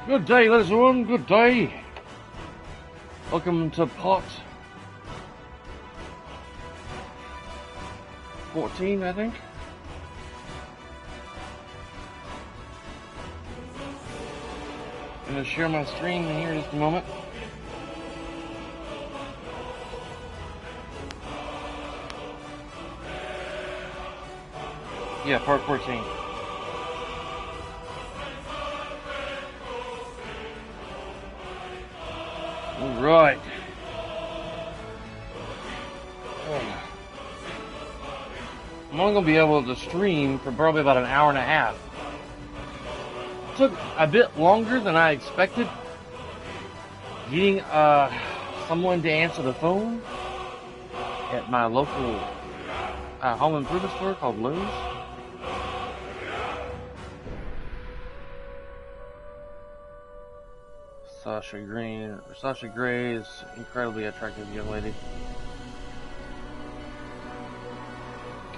Good day, ladies and gentlemen. Good day. Welcome to part 14, I think. I'm going to share my screen here in just a moment. Yeah, part 14. Alright. I'm only going to be able to stream for probably about an hour and a half. It took a bit longer than I expected getting someone to answer the phone at my local home improvement store called Lowe's. Sasha Grey is an incredibly attractive young lady.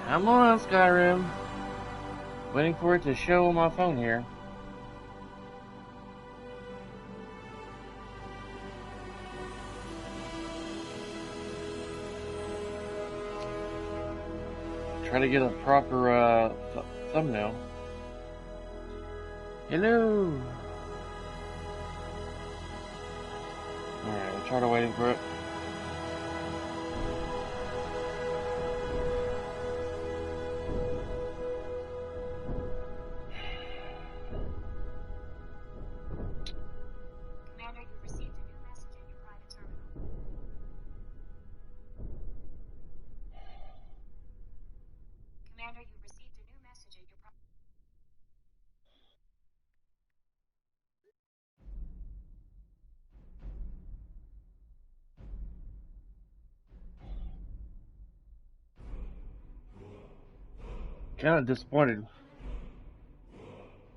Come on, Skyrim. Waiting for it to show on my phone here. Try to get a proper thumbnail. Hello. Alright, we'll try to waiting for it. Commander, you received a new message in your private terminal. Commander, you received a new message in your private. Kind of disappointed.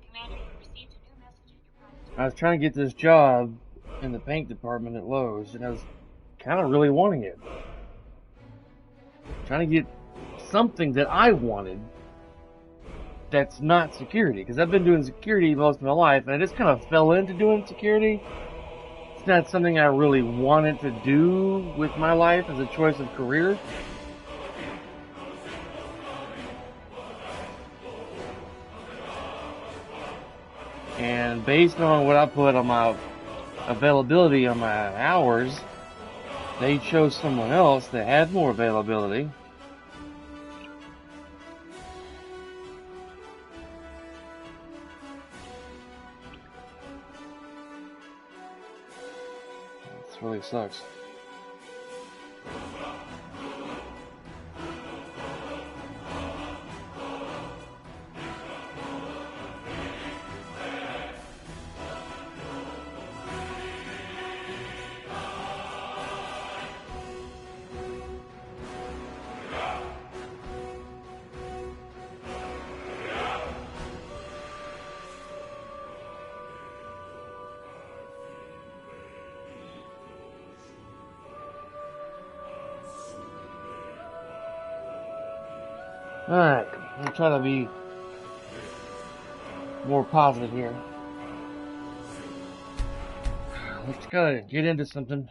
Commander, you received a new message in your private terminal. I was trying to get this job in the paint department at Lowe's, and I was kind of really wanting it. Trying to get something that I wanted that's not security, because I've been doing security most of my life, and I just kind of fell into doing security. It's not something I really wanted to do with my life as a choice of career. And based on what I put on my availability on my hours, they chose someone else that had more availability. This really sucks. Alright, I'm trying to be more positive here. Let's kind of get into something.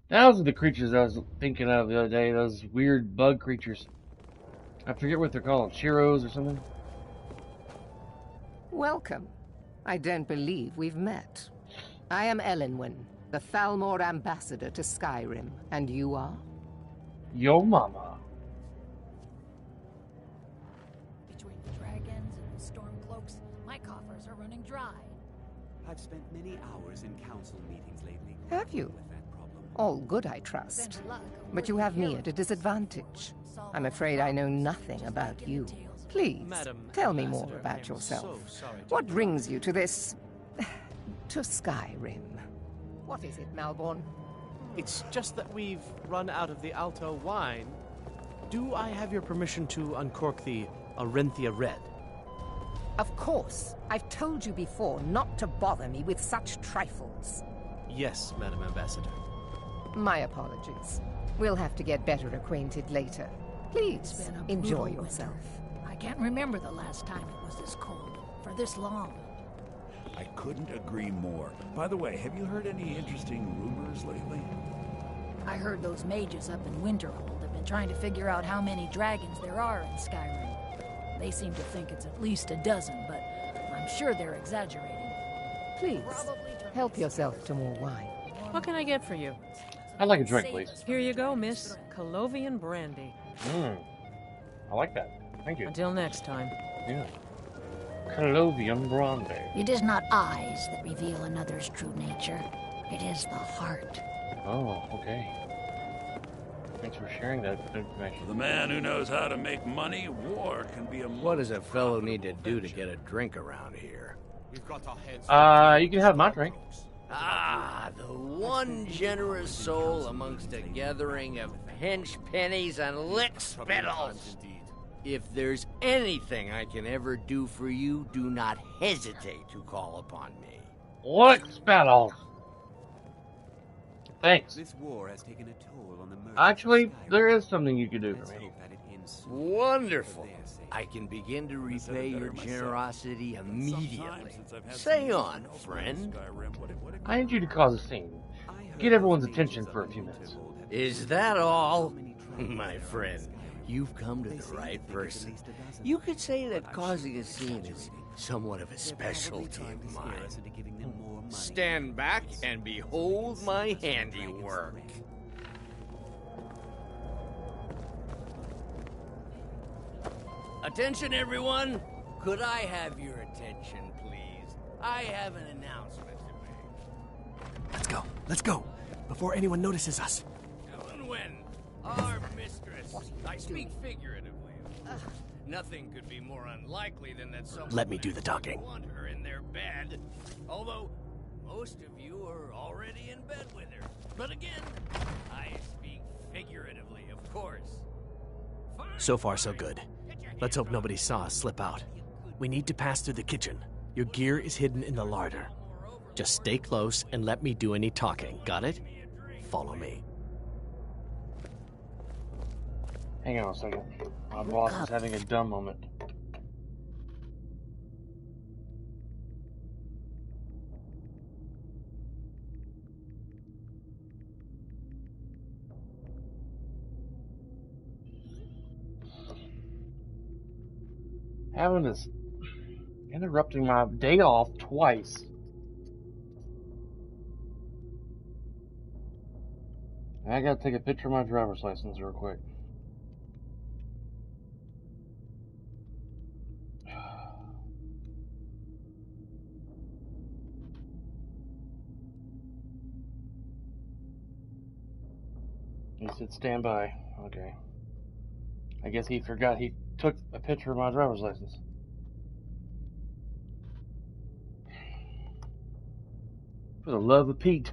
Those are the creatures I was thinking of the other day, those weird bug creatures. I forget what they're called, Chiros or something. Welcome. I don't believe we've met. I am Elenwen, the Thalmor ambassador to Skyrim, and you are? Yo mama. Between the dragons and the stormcloaks, my coffers are running dry. I've spent many hours in council meetings lately. Have you? With that problem. All good, I trust. Better luck, But you have me at a disadvantage. I'm afraid I know nothing about you. Please, tell me more about yourself. What brings you to this... to Skyrim? What is it, Malborn? It's just that we've run out of the Alto wine. Do I have your permission to uncork the Arenthia Red? Of course. I've told you before not to bother me with such trifles. Yes, Madam Ambassador. My apologies. We'll have to get better acquainted later. Please, enjoy brutal yourself. winter. I can't remember the last time it was this cold, for this long. I couldn't agree more. By the way, have you heard any interesting rumors lately? I heard those mages up in Winterhold have been trying to figure out how many dragons there are in Skyrim. They seem to think it's at least a dozen, but I'm sure they're exaggerating. Please, help yourself to more wine. What can I get for you? I'd like a drink, please. Here you go, miss. Colovian brandy. I like that. Thank you. Until next time. Yeah. Colovian brandy. It is not eyes that reveal another's true nature. It is the heart. Oh, okay. Thanks for sharing that information. The man who knows how to make money, war can be a... What does a fellow need to do to get a drink around here? You can have my drink. Ah, the one generous soul amongst a gathering of pinch pennies and lick spittles. If there's anything I can ever do for you, do not hesitate to call upon me. Lick spittles. Thanks. This war has taken a toll on the merchants Actually, of Skyrim. there is something you could do Let's for me. hope that it ends soon. Wonderful. For their sake. I can begin to I said repay it better your myself. generosity It's been some time immediately. since I've had Say some on, use friend. Skyrim. What a I need you to cause a scene. I heard Get everyone's the attention mages for a up few in minutes. Winterhold have Is discovered that all? how many dragons My there are in friend, Skyrim. you've come to They the say right they think it's person. at least a dozen. You could say that But I'm causing sure a scene is exaggerating. somewhat of a They're specialty probably trying to of scare mine. us into giving them more money. Stand back and behold my handiwork. Attention, everyone! Could I have your attention, please? I have an announcement to make. Let's go, before anyone notices us. Ellen Wynn, our mistress. I speak figuratively. Nothing could be more unlikely than that someone Let me do would the talking. want her in their bed. Although most of you are already in bed with her. But again, I speak figuratively, of course. So far, so good. Let's hope nobody saw us slip out. We need to pass through the kitchen. Your gear is hidden in the larder. Just stay close and let me do any talking. Got it? Follow me. Hang on a second. My boss is having a dumb moment. Having this interrupting my day off twice. I gotta take a picture of my driver's license real quick. He said stand by. Okay. I guess he forgot he took a picture of my driver's license. For the love of Pete.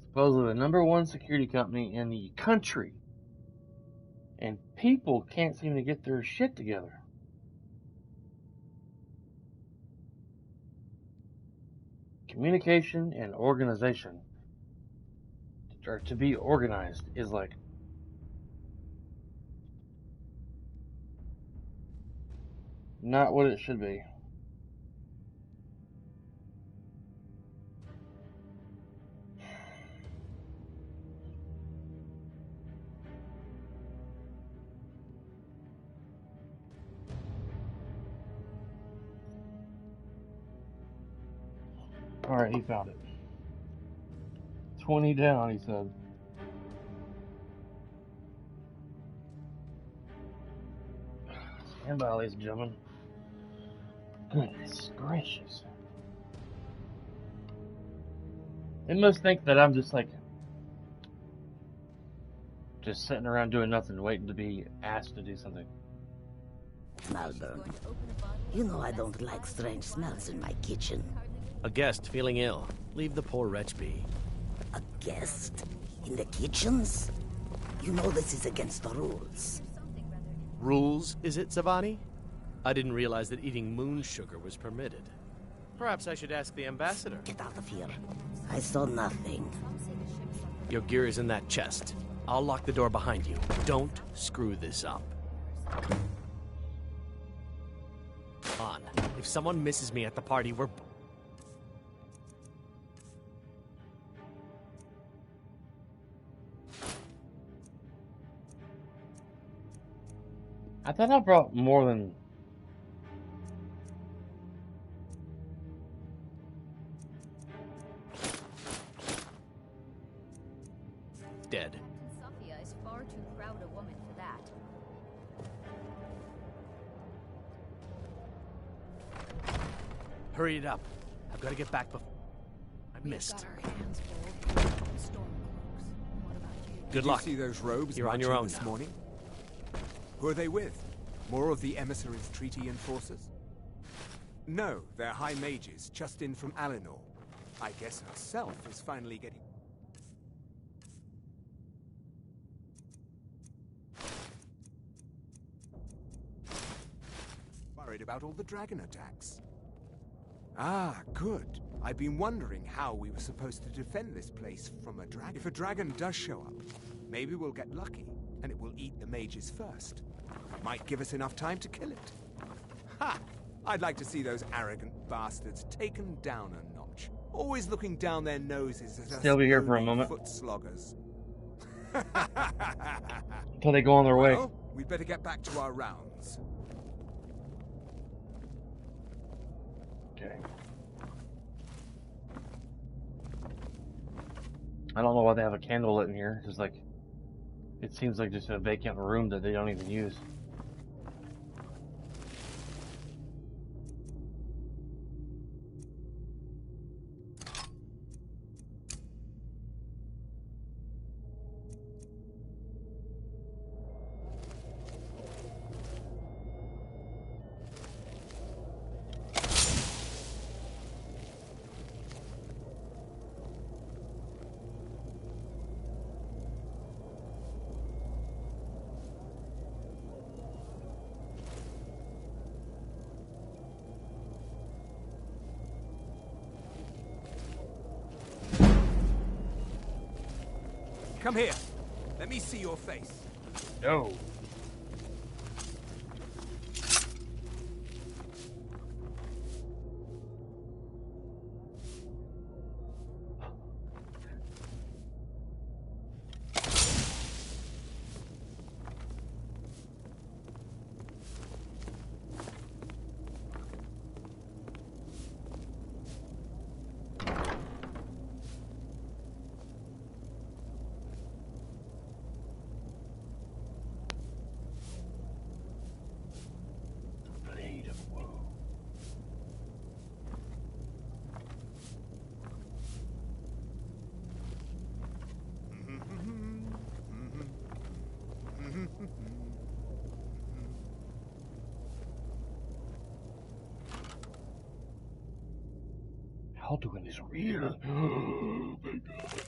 Supposedly the #1 security company in the country. And people can't seem to get their shit together. Communication and organization, or to be organized, is like not what it should be. Alright, he found it. 20 down, he said. Stand by, ladies and gentlemen. Goodness gracious. They must think that I'm just like, just sitting around doing nothing, waiting to be asked to do something. Malburn, you know I don't like strange smells in my kitchen. A guest feeling ill. Leave the poor wretch be. A guest? In the kitchens? You know this is against the rules. Rules, is it, Zavani? I didn't realize that eating moon sugar was permitted. Perhaps I should ask the ambassador. Get out of here. I saw nothing. Your gear is in that chest. I'll lock the door behind you. Don't screw this up. On. If someone misses me at the party, we're... I thought I brought more than... dead. Sophia is far too proud a woman for that. Hurry it up. I've got to get back before... I missed. Got our hands full with storm cloaks. What about you? Good luck. Did you see those robes You're on your own this now. morning? Who are they with? More of the emissaries' treaty enforcers? No, they're high mages, just in from Alinor. I guess herself is finally getting... worried about all the dragon attacks. Ah, good. I've been wondering how we were supposed to defend this place from a dragon. If a dragon does show up, maybe we'll get lucky, and it will eat the mages first. Might give us enough time to kill it. Ha! I'd like to see those arrogant bastards taken down a notch. Always looking down their noses at us Stay over here for a moment. foot sloggers. Until they go on their way. Well, we'd better get back to our rounds. Okay. I don't know why they have a candle lit in here. It's like, it seems like just a vacant room that they don't even use. Come here. Let me see your face. No. Alduin is real. Oh my god.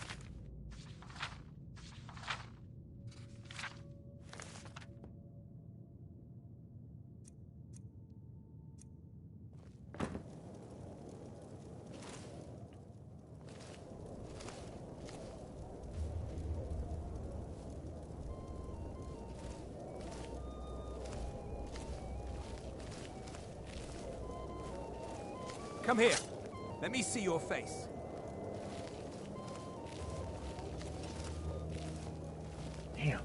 Come here. Let me see your face. Damn.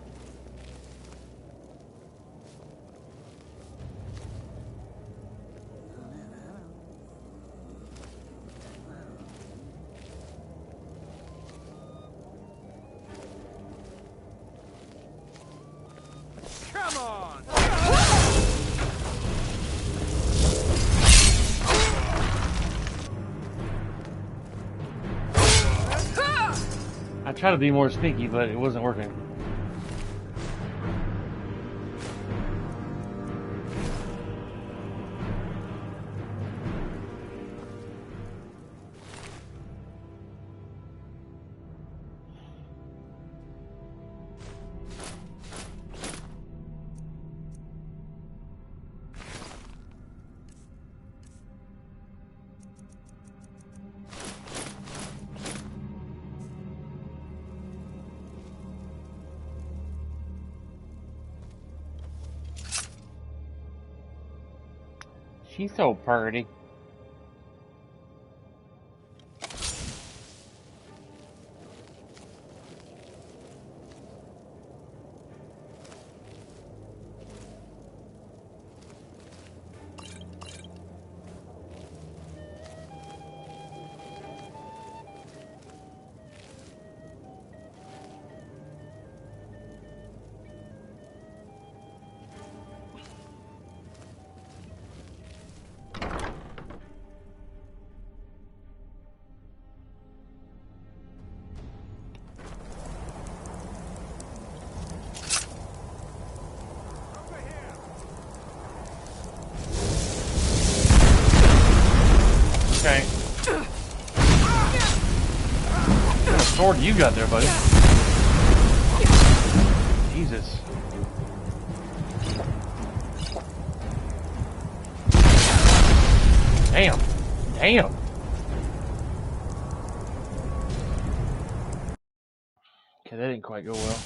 Come on! I tried to be more sneaky, but it wasn't working. She's so pretty. Okay. What kind of sword you got there, buddy? Jesus. Damn. Damn. Okay, that didn't quite go well.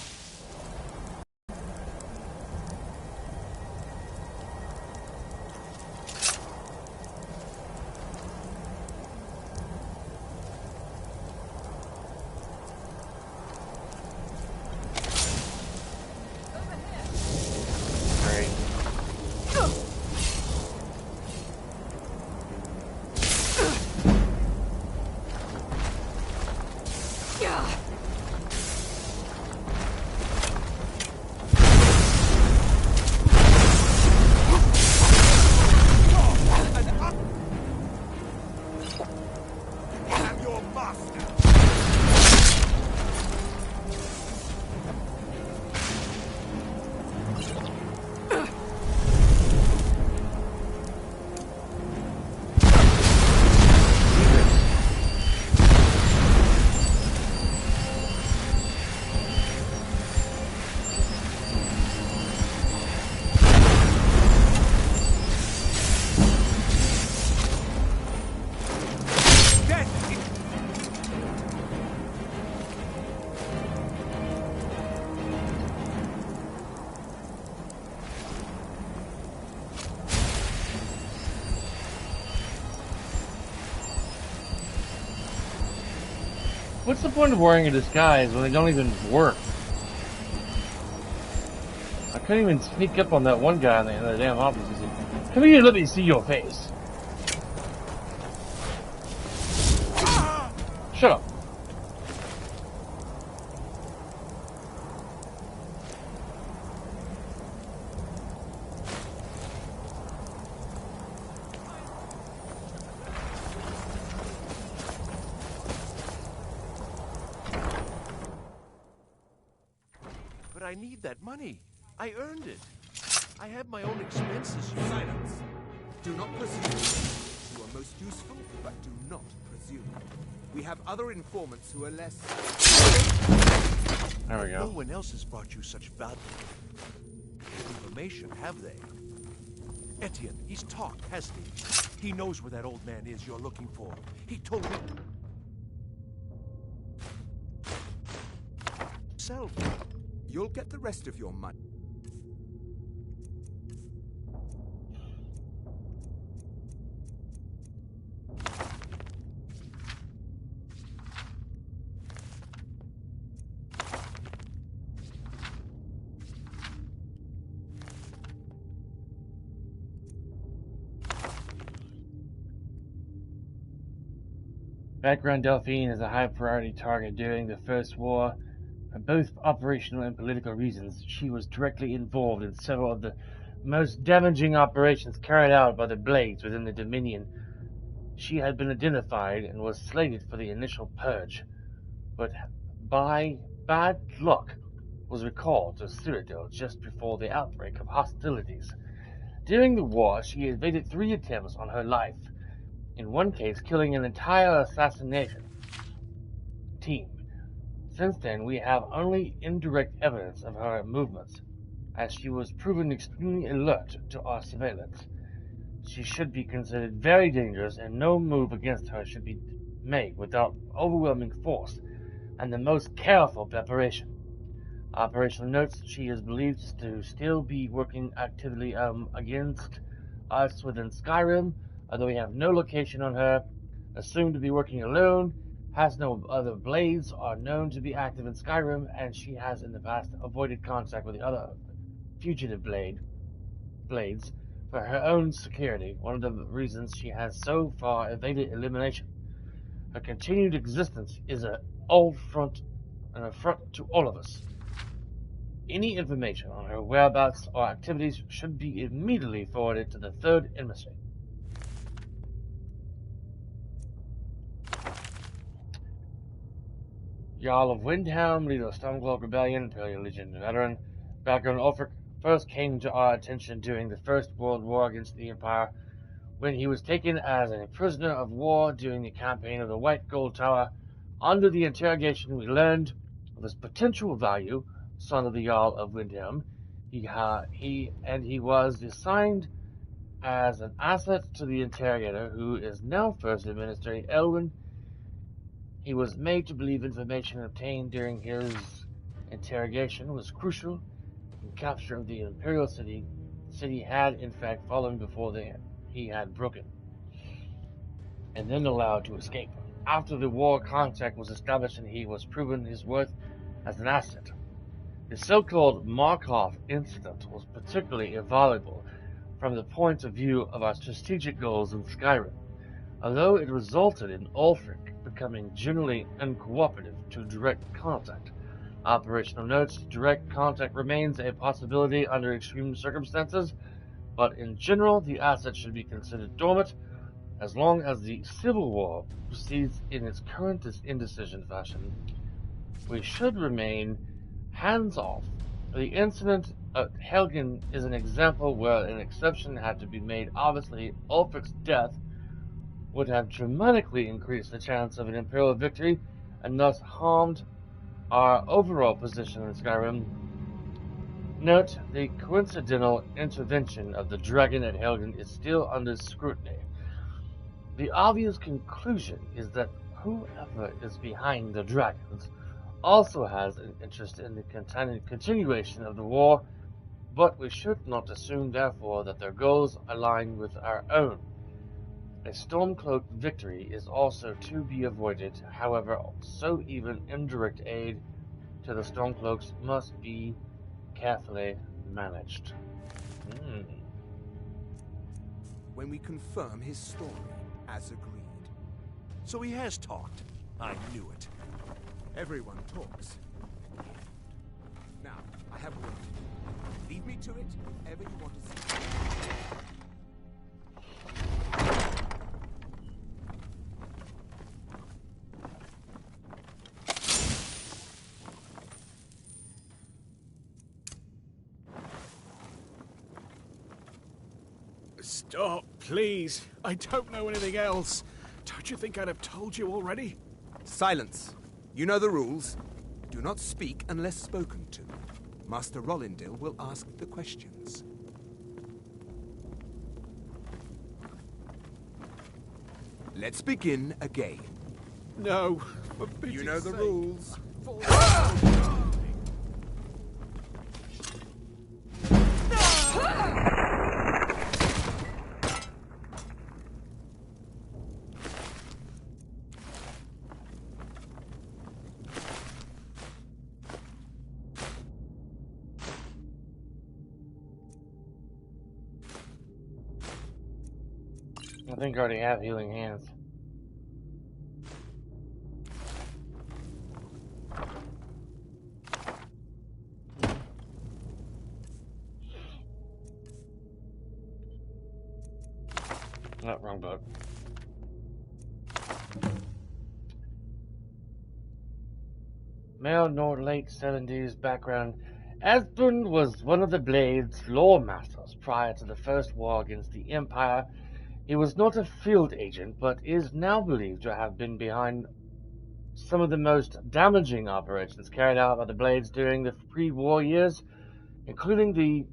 What's the point of wearing a disguise when they don't even work? I couldn't even sneak up on that one guy in the damn office and say, "Come here, let me see your face." Shut up. But I need that money. I earned it. I have my own expenses. Silence. Do not presume. You are most useful, but do not presume. We have other informants who are less... There we go. No one else has brought you such valuable information, have they? Etienne, he's talked, hasn't he? He knows where that old man is you're looking for. He told me... Self. You'll get the rest of your money. Background Delphine is a high priority target during the First War. For both operational and political reasons, she was directly involved in several of the most damaging operations carried out by the Blades within the Dominion. She had been identified and was slated for the initial purge, but by bad luck was recalled to Citadel just before the outbreak of hostilities. During the war, she evaded 3 attempts on her life, in one case killing an entire assassination team. Since then, we have only indirect evidence of her movements, as she was proven extremely alert to our surveillance. She should be considered very dangerous, and no move against her should be made without overwhelming force and the most careful preparation. Operational notes: she is believed to still be working actively against us within Skyrim, although we have no location on her, assumed to be working alone, has no other blades, are known to be active in Skyrim, and she has in the past avoided contact with the other fugitive blades for her own security, one of the reasons she has so far evaded elimination. Her continued existence is an affront to all of us. Any information on her whereabouts or activities should be immediately forwarded to the third emissary. Jarl of Windhelm, leader of Stormcloak Rebellion, Imperial Legion veteran. Background: Ulfric first came to our attention during the First World War against the Empire, when he was taken as a prisoner of war during the campaign of the White Gold Tower. Under the interrogation, we learned of his potential value, son of the Jarl of Windhelm. He was assigned as an asset to the interrogator, who is now first administering Elwyn. He was made to believe information obtained during his interrogation was crucial in capture of the Imperial City. The city had, in fact, fallen before he had broken, and then allowed to escape. After the war, contact was established and he was proven his worth as an asset. The so-called Markov incident was particularly valuable from the point of view of our strategic goals in Skyrim, although it resulted in Ulfric becoming generally uncooperative to direct contact. Operational notes: direct contact remains a possibility under extreme circumstances, but in general the asset should be considered dormant as long as the Civil War proceeds in its current indecision fashion. We should remain hands-off. The incident at Helgen is an example where an exception had to be made. Obviously, Ulfric's death would have dramatically increased the chance of an Imperial victory and thus harmed our overall position in Skyrim. Note, the coincidental intervention of the dragon at Helgen is still under scrutiny. The obvious conclusion is that whoever is behind the dragons also has an interest in the continuation of the war, but we should not assume, therefore, that their goals align with our own. A Stormcloak victory is also to be avoided, however, so even indirect aid to the Stormcloaks must be carefully managed. When we confirm his story, as agreed. So he has talked. I knew it. Everyone talks. Now, I have a word. Lead me to it if ever you want to see it. Stop, please. I don't know anything else. Don't you think I'd have told you already? Silence. You know the rules. Do not speak unless spoken to. Master Rollindil will ask the questions. Let's begin again. No. You know the rules. I think I already have healing hands. Not wrong book. Male Nord late 70s background. Asbjorn was one of the Blade's lore masters prior to the First War against the Empire. He was not a field agent, but is now believed to have been behind some of the most damaging operations carried out by the Blades during the pre-war years, including the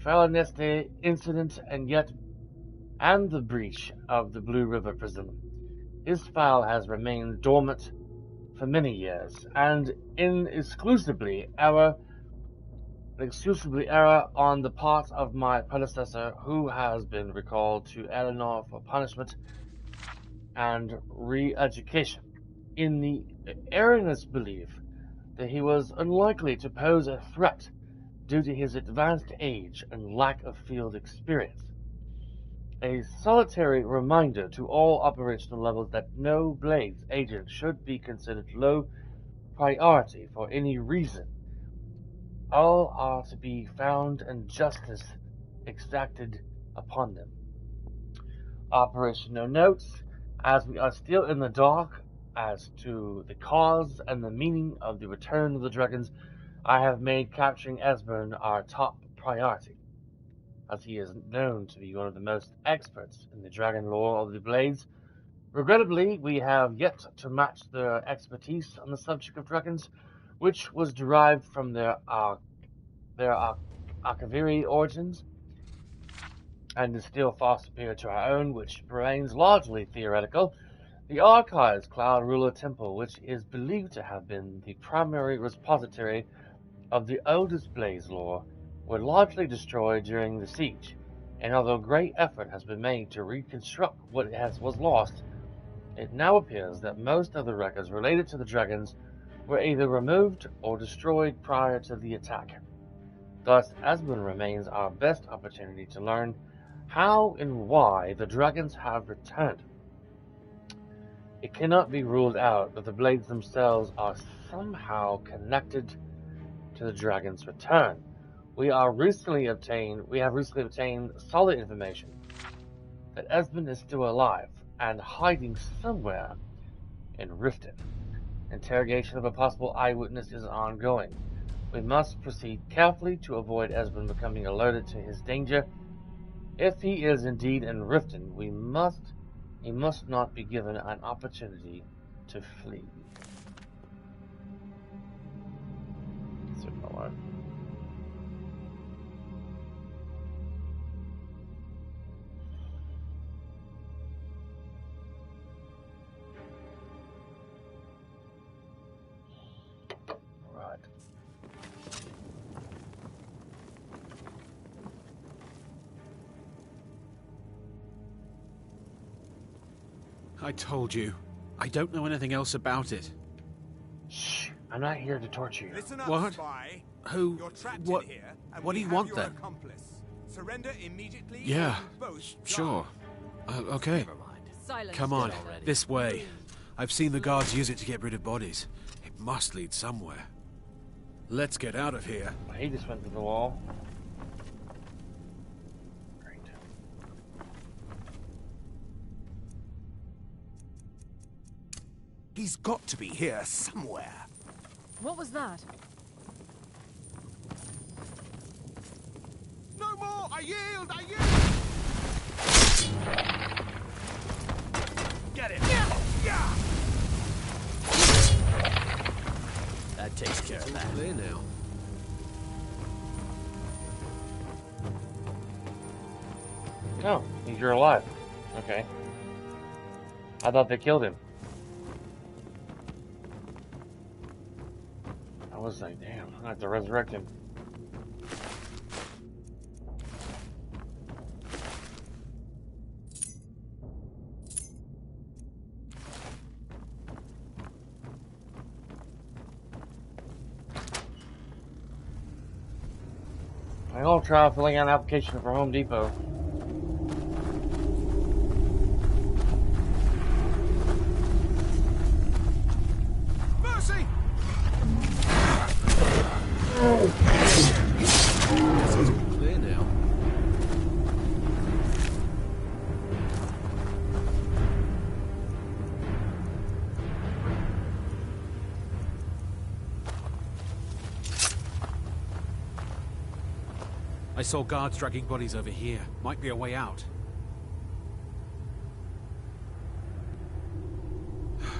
Falaneste incident and the breach of the Blue River Prison. His file has remained dormant for many years, and in exclusively our an exclusively error on the part of my predecessor, who has been recalled to Eleanor for punishment and re-education, in the erroneous belief that he was unlikely to pose a threat due to his advanced age and lack of field experience. A solitary reminder to all operational levels that no Blades agent should be considered low priority for any reason. All are to be found and justice exacted upon them. Operational notes: as we are still in the dark as to the cause and the meaning of the return of the dragons, I have made capturing Esbern our top priority, as he is known to be one of the most experts in the dragon lore of the Blades. Regrettably, we have yet to match their expertise on the subject of dragons, which was derived from their Akaviri origins, and is still far superior to our own, which remains largely theoretical. The Archives Cloud Ruler Temple, which is believed to have been the primary repository of the oldest Blaze lore, were largely destroyed during the siege, and although great effort has been made to reconstruct what was lost, it now appears that most of the records related to the dragons were either removed or destroyed prior to the attack. Thus, Esmond remains our best opportunity to learn how and why the dragons have returned. It cannot be ruled out that the Blades themselves are somehow connected to the dragon's return. We have recently obtained solid information that Esmond is still alive and hiding somewhere in Riften. Interrogation of a possible eyewitness is ongoing. We must proceed carefully to avoid Esmond becoming alerted to his danger. If he is indeed in Riften, he must not be given an opportunity to flee. I told you. I don't know anything else about it. Shh! I'm not here to torture you. Listen up, What? spy. Who? You're trapped What? in here, and What do we you have want your then? accomplice. Surrender immediately. Yeah. Or you both Sure. Okay. Never mind. Silence. Come on, already. this way. I've seen the guards use it to get rid of bodies. It must lead somewhere. Let's get out of here. He just went through the wall. Great. He's got to be here somewhere. What was that? No more! I yield! I yield! Get it! Yeah! That takes care of that. Clear now. Oh, you're alive. Okay. I thought they killed him. I was like, damn, I have to resurrect him. I'll try filling out an application for Home Depot. Mercy! Clear now. I saw guards dragging bodies over here. Might be a way out.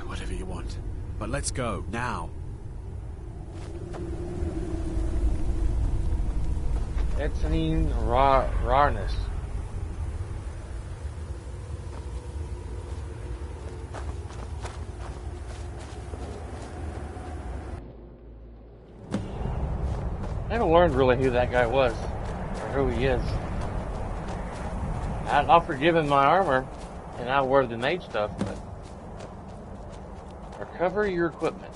Whatever you want. But let's go, now. Etznine Rarness. I have a learned really who that guy was, or who he is. I'll forgive him my armor, and I'll wear the mage stuff, but recover your equipment.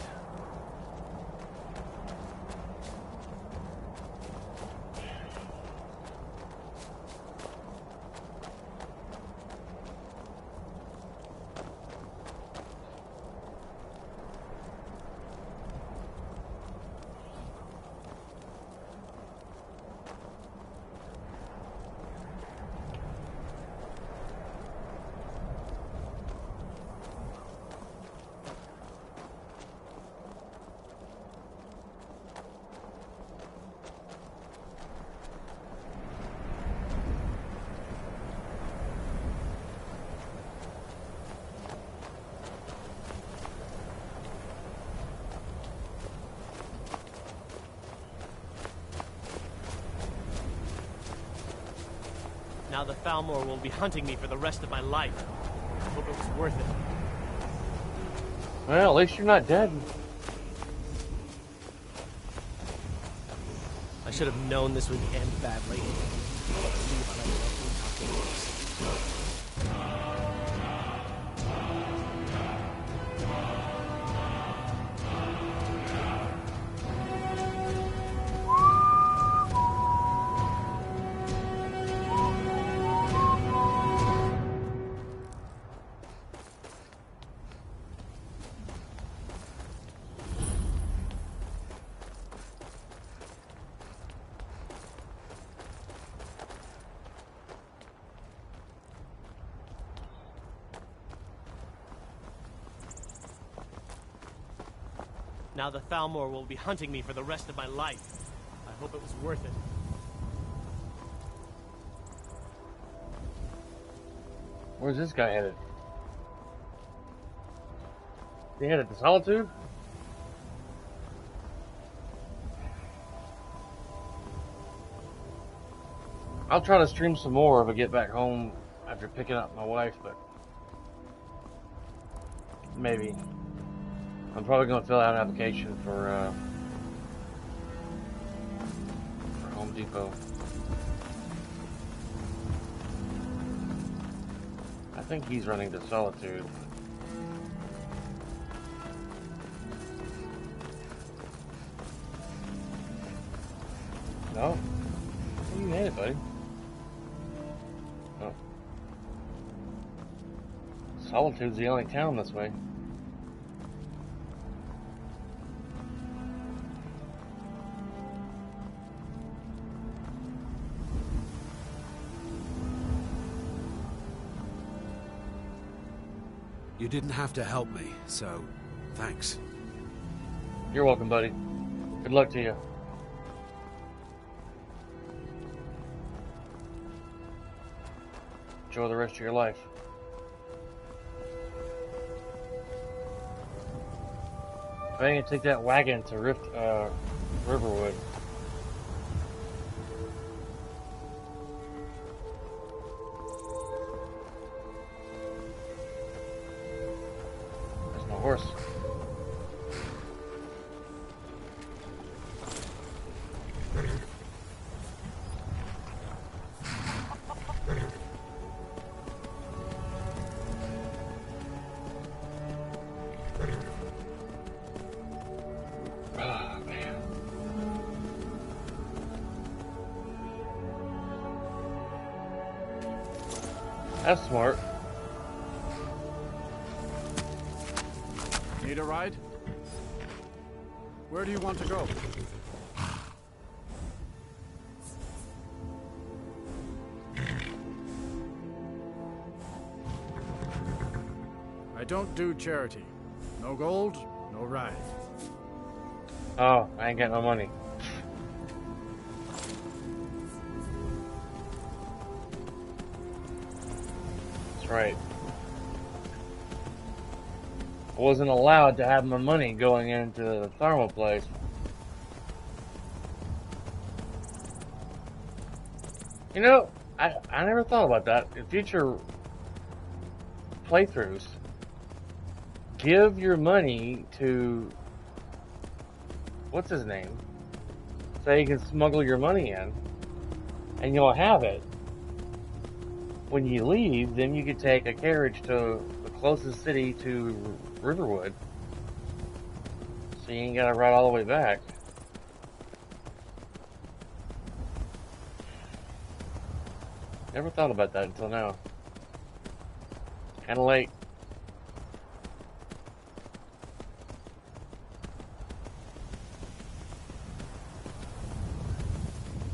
Now the Falmor will be hunting me for the rest of my life. I hope it was worth it. Well, at least you're not dead. I should have known this would end badly. Now the Falmor will be hunting me for the rest of my life. I hope it was worth it. Where's this guy headed? He headed to Solitude? I'll try to stream some more if I get back home after picking up my wife, but maybe. I'm probably going to fill out an application for Home Depot. I think he's running to Solitude. No? You made it, buddy. Oh. Solitude's the only town this way. You didn't have to help me, so thanks. You're welcome, buddy. Good luck to you. Enjoy the rest of your life. I ain't gonna take that wagon to Riverwood. There's no horse. That's smart. Need a ride? Where do you want to go? I don't do charity. No gold, no ride. Oh, I ain't got no money. That's right. I wasn't allowed to have my money going into the thermal place. You know, I never thought about that. In future playthroughs, give your money to, what's his name? so you can smuggle your money in, and you'll have it. When you leave, then you can take a carriage to the closest city to Riverwood, so you ain't gotta ride all the way back. Never thought about that until now. Kinda late.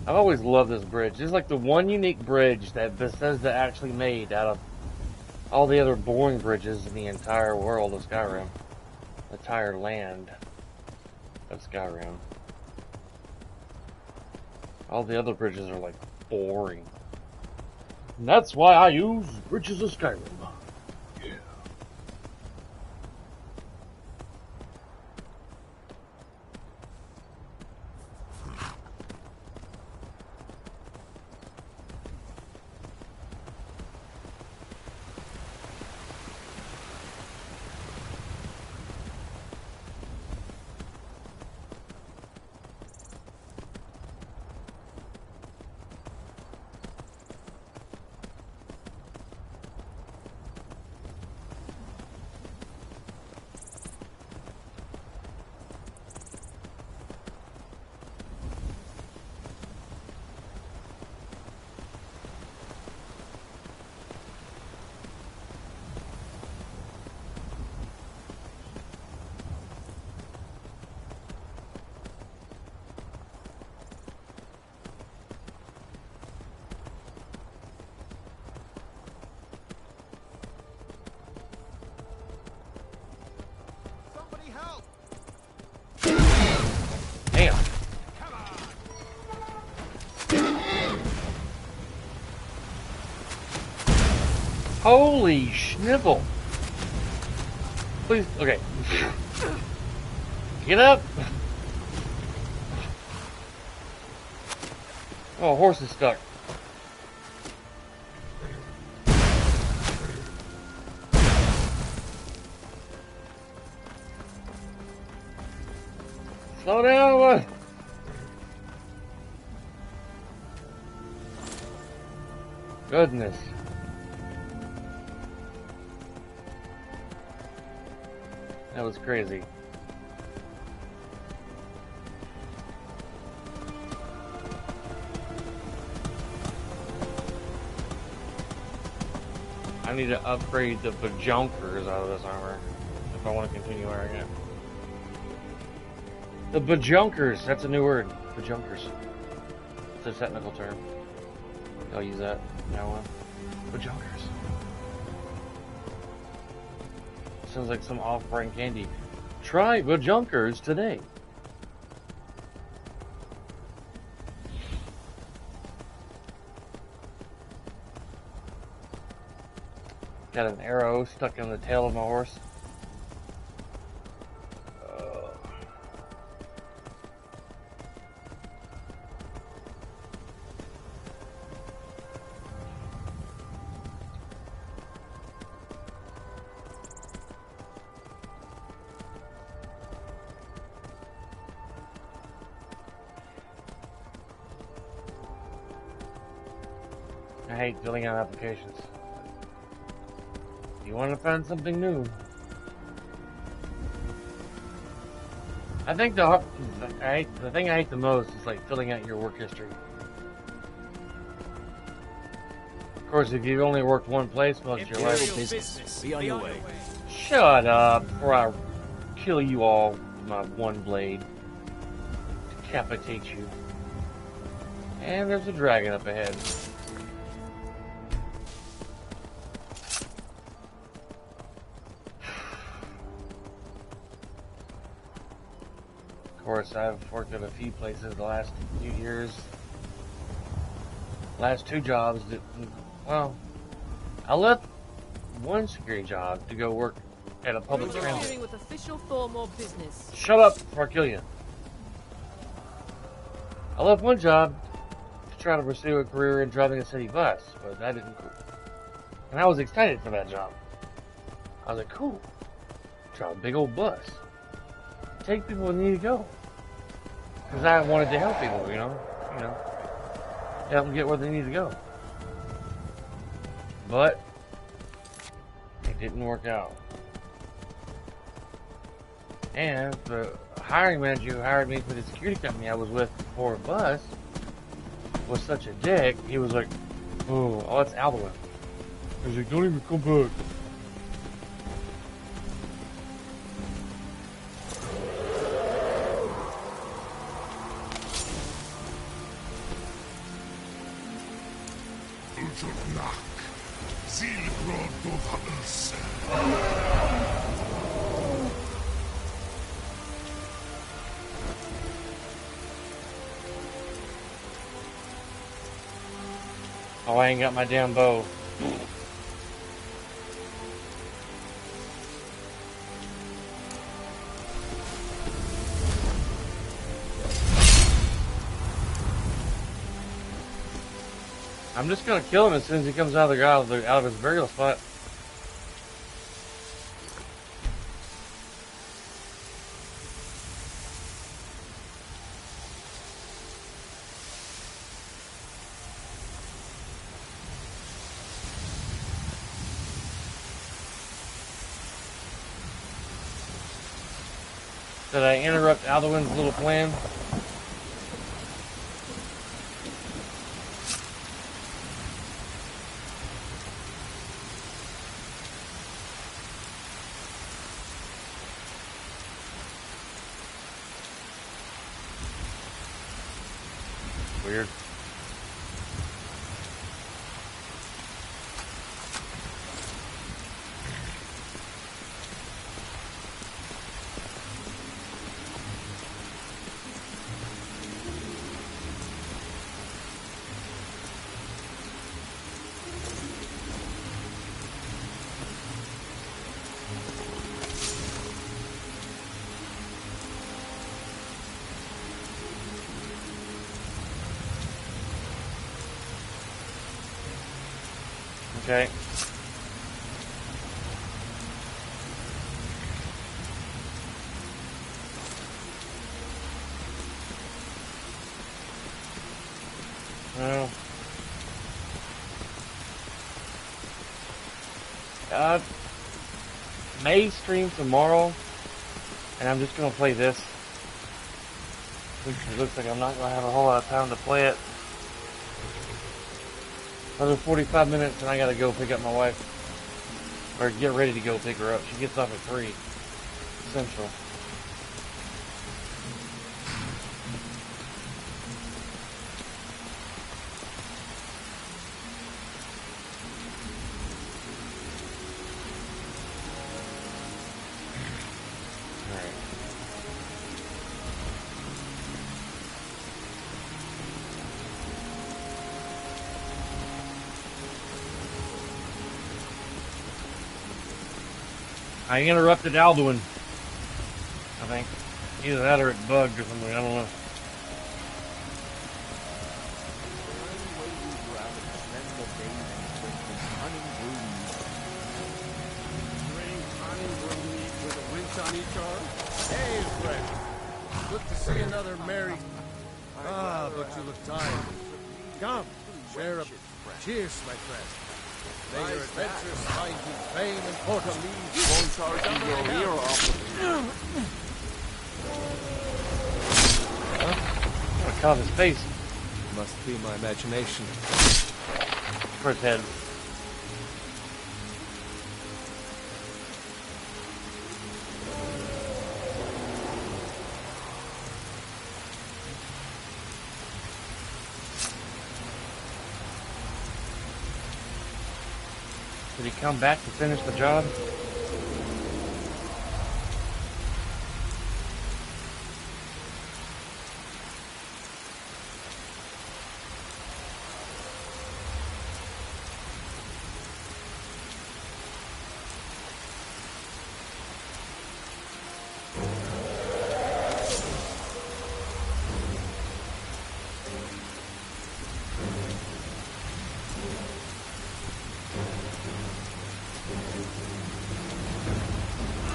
I've always loved this bridge. This is like the one unique bridge that Bethesda actually made out of all the other boring bridges in the entire world of Skyrim. The entire land of Skyrim. All the other bridges are like boring. And that's why I use Bridges of Skyrim. Yeah. Damn. Holy schnivel. Please, okay. Get up. Oh, horse is stuck. Slow down, what? Goodness. That was crazy. I need to upgrade the bajonkers out of this armor if I want to continue wearing it. The bajonkers, that's a new word. Bajonkers. It's a technical term. I'll use that now on. Bajonkers. Sounds like some off-brand candy. Try bajonkers today. Got an arrow stuck in the tail of my horse. I hate filling out applications. You want to find something new? I think the thing I hate the most is like filling out your work history. Of course, if you've only worked one place most of your life, business. Be on your way. Shut up, or I'll kill you all with my one blade. Decapitate you. And there's a dragon up ahead. Of course, I've worked at a few places the last few years. Last two jobs that, well, I left one security job to go work at a public transit. With official form or business. Shut up before I kill you. I left one job to try to pursue a career in driving a city bus, but that didn't cool. And I was excited for that job. I was like, cool. Drive a big old bus. Take people where they need to go. Because I wanted to help people, you know, help them get where they need to go. But it didn't work out. And the hiring manager who hired me for the security company I was with before Bus was such a dick. He was like, oh, that's Alduin. He's like, don't even come back. Oh, I ain't got my damn bow. I'm just gonna kill him as soon as he comes out of his burial spot. Did I interrupt Alduin's little plan? Weird. Okay. Well, may stream tomorrow, and I'm just gonna play this. It looks like I'm not gonna have a whole lot of time to play it. Another 45 minutes and I gotta go pick up my wife. Or get ready to go pick her up. She gets off at 3 Central. I interrupted Alduin, I think. Either that or it bugged or something, I don't know. Hey, friend. Good to see another merry... Ah, but you look tired. Come, share a... Cheers, my friend. May your adventures find you fame and fortune. Won't charge you your hero I caught his face. Must be my imagination. For his head. Did he come back to finish the job?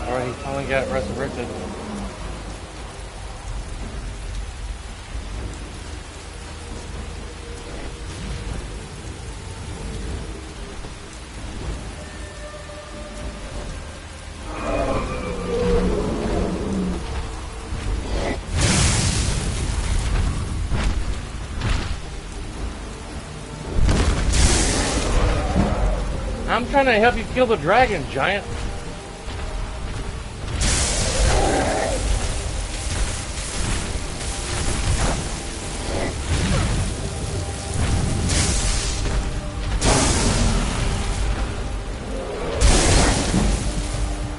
Alright, he finally got resurrected. I'm trying to help you kill the dragon, giant.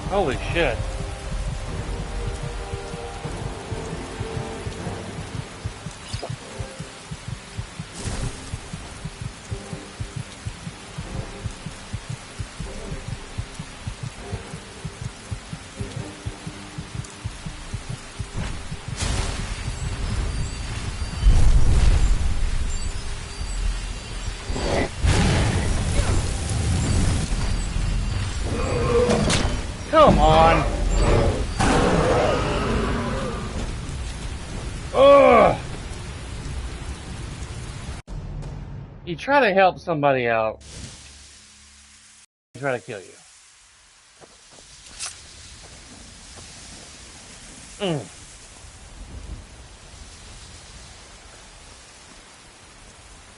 Holy shit. Come on. Ugh. You try to help somebody out, they try to kill you.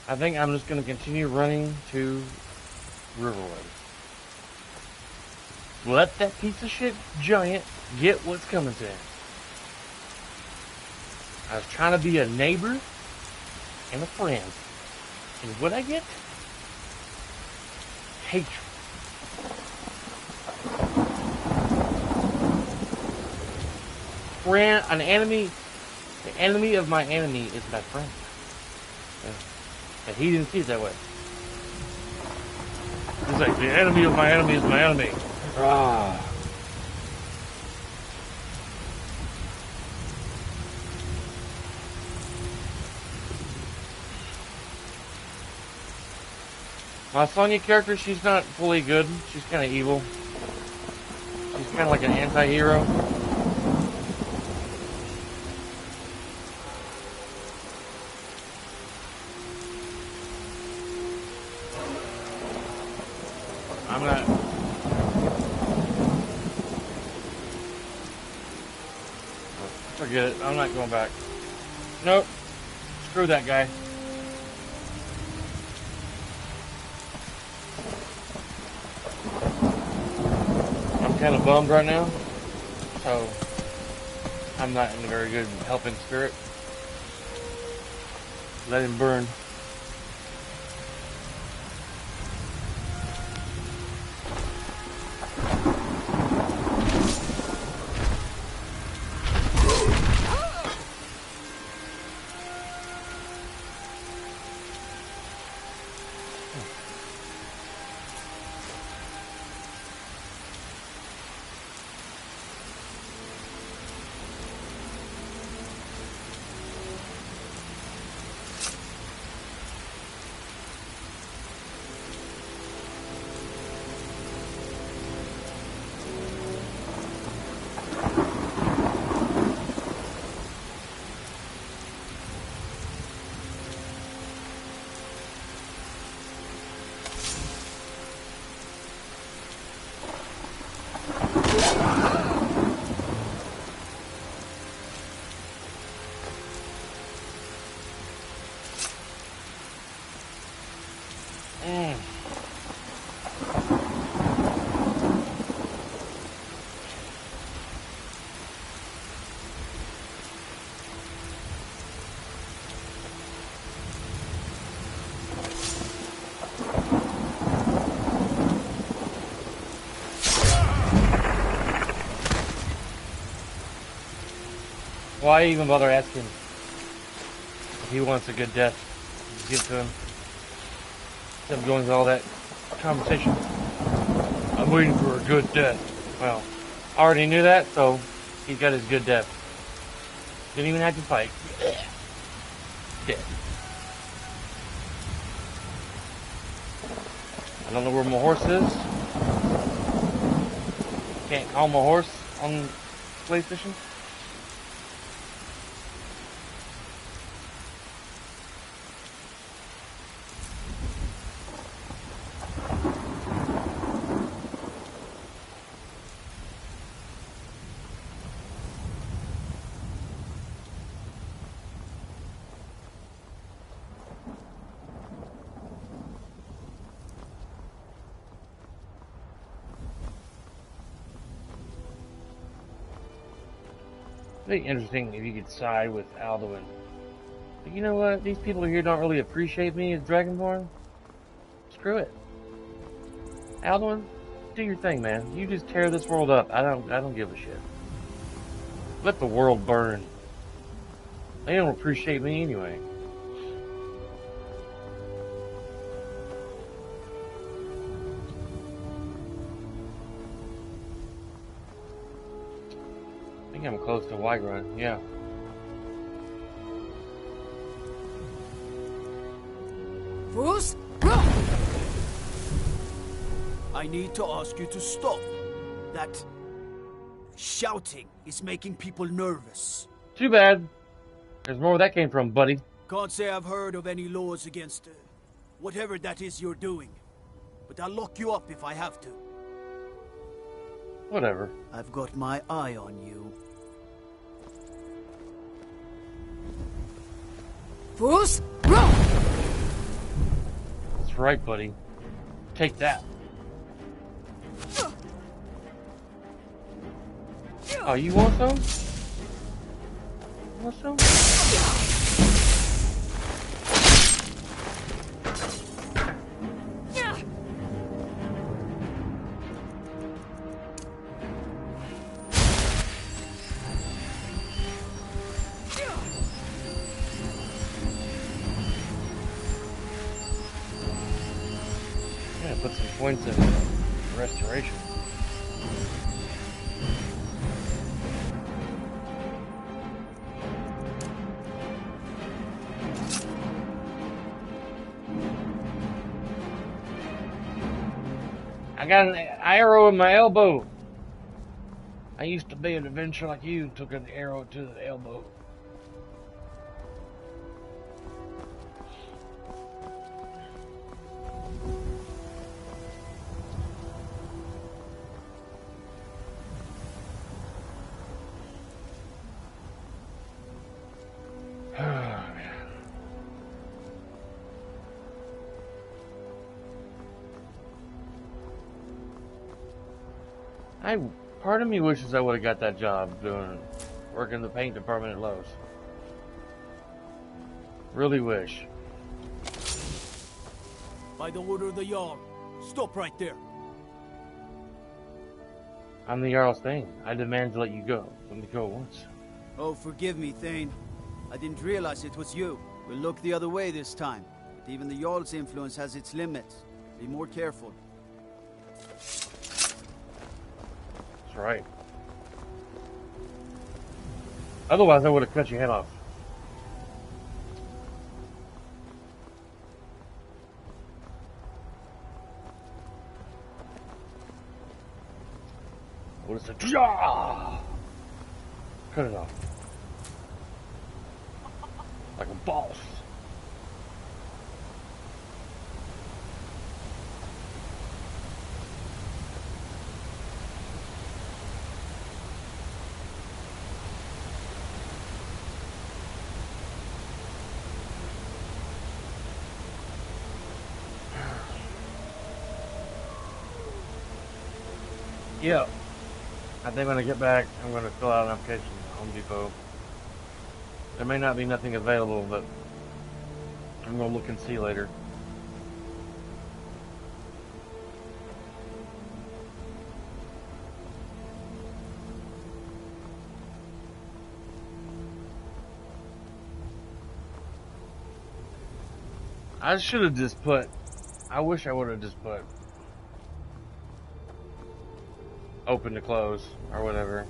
I think I'm just going to continue running to Riverwood. Let that piece of shit giant get what's coming to him. I was trying to be a neighbor and a friend. And what I get? Hatred. Friend, an enemy, the enemy of my enemy is my friend. But he didn't see it that way. He's like, the enemy of my enemy is my enemy. Ah. My Sonya character, she's not fully good. She's kind of evil. She's kind of like an anti-hero. I'm not... Forget it. I'm not going back. Nope. Screw that guy. I'm kind of bummed right now. So, I'm not in a very good helping spirit. Let him burn. Why even bother asking if he wants a good death? Just give it to him. Instead of going through all that conversation. I'm waiting for a good death. Well, I already knew that, so he's got his good death. Didn't even have to fight. Dead. I don't know where my horse is. Can't call my horse on PlayStation. It'd be interesting if you could side with Alduin. But you know what? These people here don't really appreciate me as Dragonborn. Screw it. Alduin, do your thing, man. You just tear this world up. I don't give a shit. Let the world burn. They don't appreciate me anyway. I think I'm close to Whiterun, yeah. Bruce? I need to ask you to stop. That shouting is making people nervous. Too bad. There's more where that came from, buddy. Can't say I've heard of any laws against whatever that is you're doing. But I'll lock you up if I have to. Whatever. I've got my eye on you. Bruce? That's right, buddy. Take that. Oh, you want some? Want some? Yeah, put some points in restoration. I got an arrow in my elbow. I used to be an adventurer like you, took an arrow to the elbow. Part of me wishes I would have got that job working in the paint department at Lowe's. Really wish. By the order of the Jarl, stop right there. I'm the Jarl's Thane. I demand to let you go. Let me go once. Oh, forgive me, Thane. I didn't realize it was you. We'll look the other way this time. But even the Jarl's influence has its limits. Be more careful. That's right. Otherwise, I would have cut your head off. I would have said, "Jah!" Cut it off. Like a boss. Yeah, I think when I get back, I'm going to fill out an application at Home Depot. There may not be nothing available, but I'm going to look and see later. I should have just put, I wish I would have just put open to close or whatever.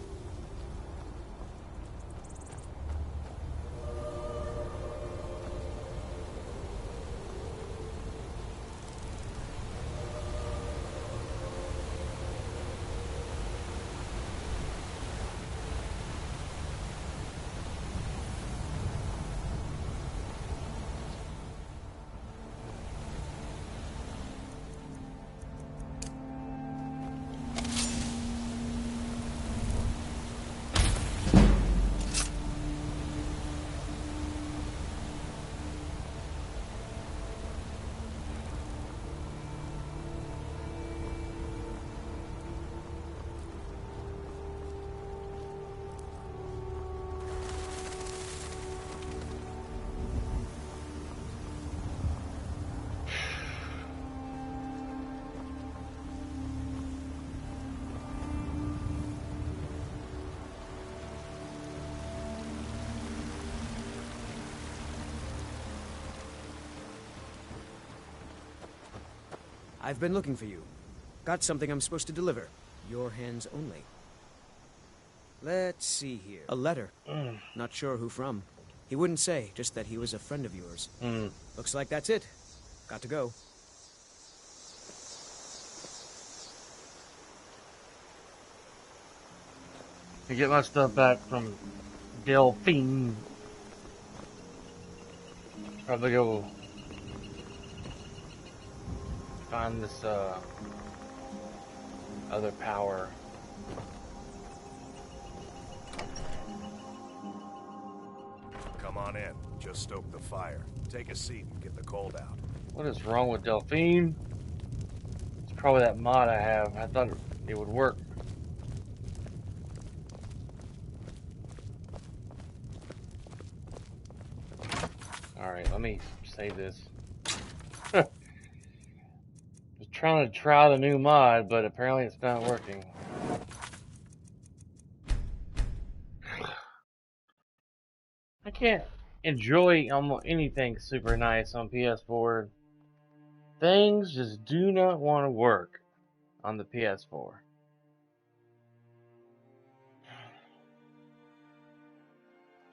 I've been looking for you. Got something I'm supposed to deliver. Your hands only. Let's see here. A letter. Not sure who from. He wouldn't say, just that he was a friend of yours. Looks like that's it. Got to go. To get my stuff back from Delphine. Probably go find this other power. Come on in. Just stoke the fire. Take a seat and get the cold out. What is wrong with Delphine? It's probably that mod I have. I thought it would work. Alright, let me save this. Was trying to try the new mod, but apparently it's not working. I can't enjoy almost anything super nice on PS4. Things just do not want to work on the PS4.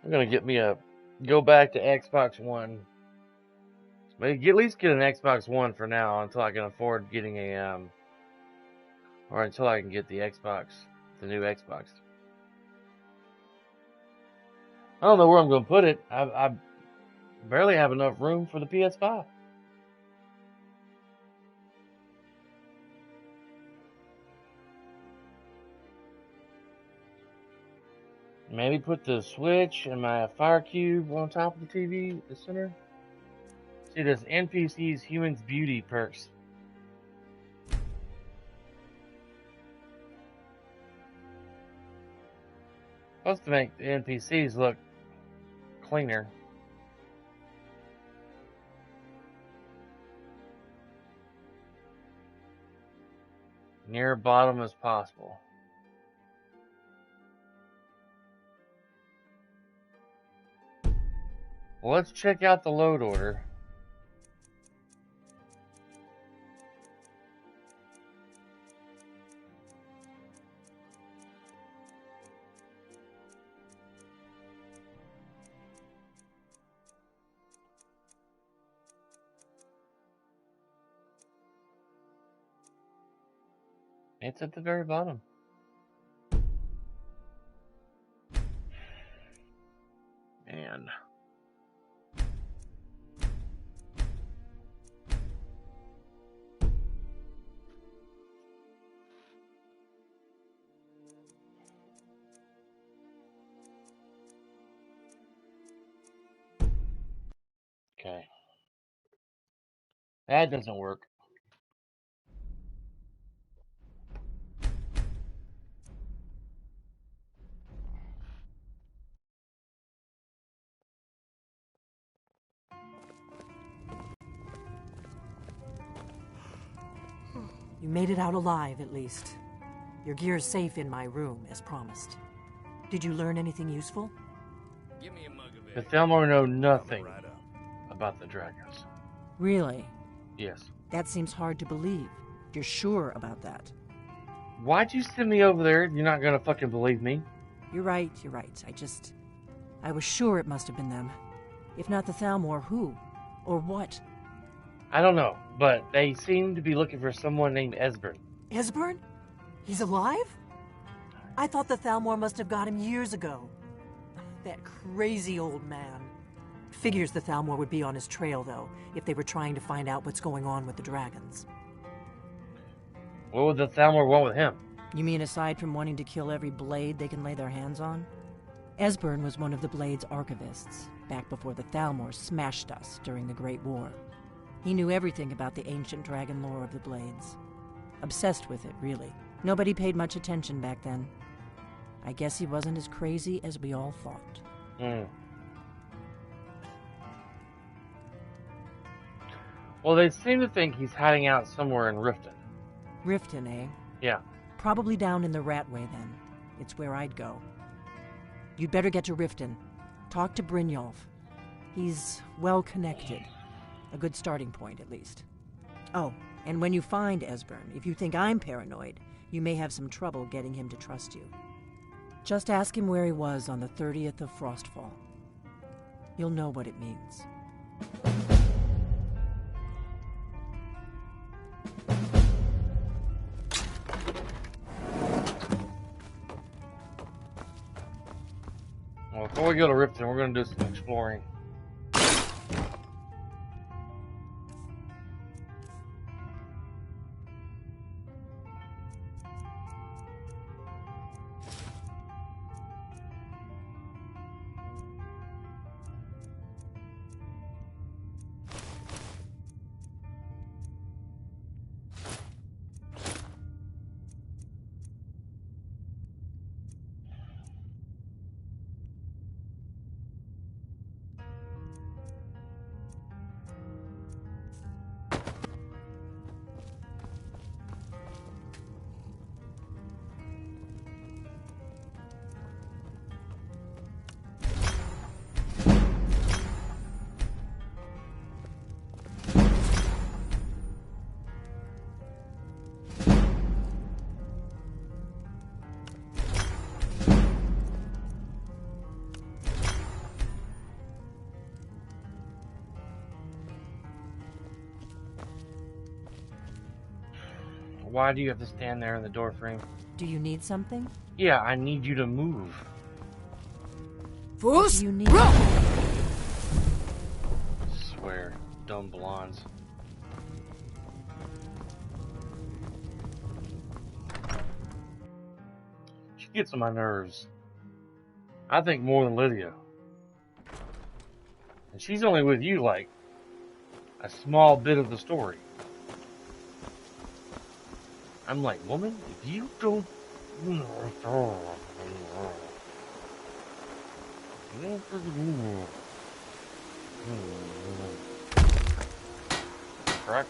I'm gonna go back to Xbox One. Maybe at least get an Xbox One for now until I can afford getting or until I can get the new Xbox. I don't know where I'm going to put it. I barely have enough room for the PS5. Maybe put the Switch and my Fire Cube on top of the TV, the center. See, this NPC's Humans Beauty perks. Supposed to make the NPCs look cleaner. Near bottom as possible. Well, let's check out the load order. It's at the very bottom. Man. Okay. That doesn't work. You made it out alive, at least. Your gear's safe in my room, as promised. Did you learn anything useful? Give me a mug of The Thalmor know nothing about the dragons. Really? Yes. That seems hard to believe. You're sure about that? Why'd you send me over there if you're not gonna fucking believe me? You're right. I was sure it must have been them. If not the Thalmor, who? Or what? I don't know, but they seem to be looking for someone named Esbern. Esbern? He's alive? I thought the Thalmor must have got him years ago. That crazy old man. Figures the Thalmor would be on his trail, though, if they were trying to find out what's going on with the dragons. What would the Thalmor want with him? You mean aside from wanting to kill every blade they can lay their hands on? Esbern was one of the Blade's archivists, back before the Thalmor smashed us during the Great War. He knew everything about the ancient dragon lore of the Blades. Obsessed with it, really. Nobody paid much attention back then. I guess he wasn't as crazy as we all thought. Well, they seem to think he's hiding out somewhere in Riften. Riften, eh? Yeah. Probably down in the Ratway, then. It's where I'd go. You'd better get to Riften. Talk to Brynjolf. He's well connected. A good starting point, at least. Oh, And when you find Esbern, if you think I'm paranoid, you may have some trouble getting him to trust you. Just ask him where he was on the 30th of Frostfall. You'll know what it means. Well, before we go to Riften, we're going to do some exploring. Why do you have to stand there in the door frame? Do you need something? Yeah, I need you to move. What do you need? Swear, dumb blondes. She gets on my nerves. I think more than Lydia. And she's only with you like a small bit of the story. I'm like, woman, if you don't... Correct?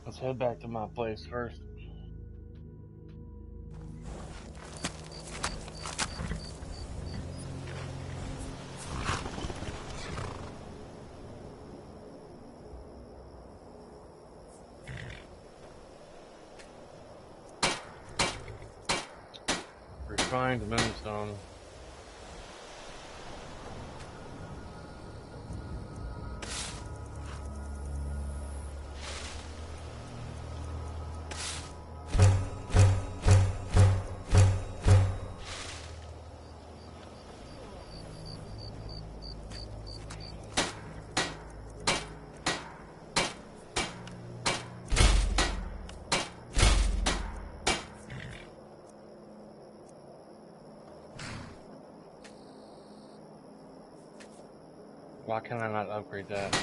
Let's head back to my place first. Refined moonstone. Why can I not upgrade that?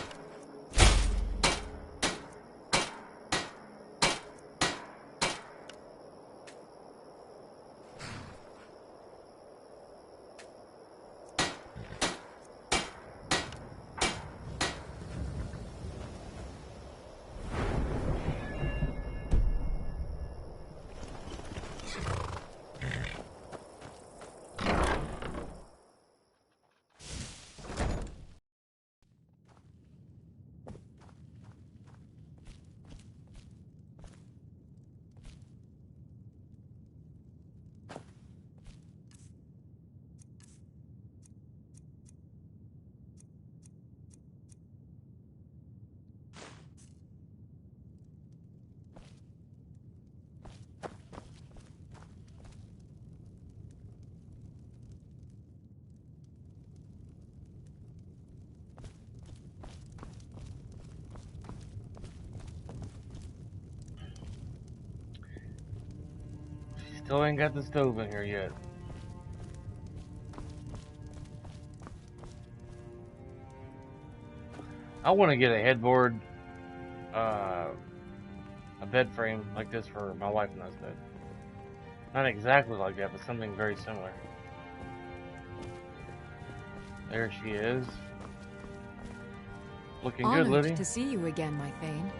Still ain't got the stove in here yet. I want to get a headboard, a bed frame like this for my wife and I's bed. Not exactly like that, but something very similar. There she is. Looking good, Liddy. Honored to see you again, my Thane.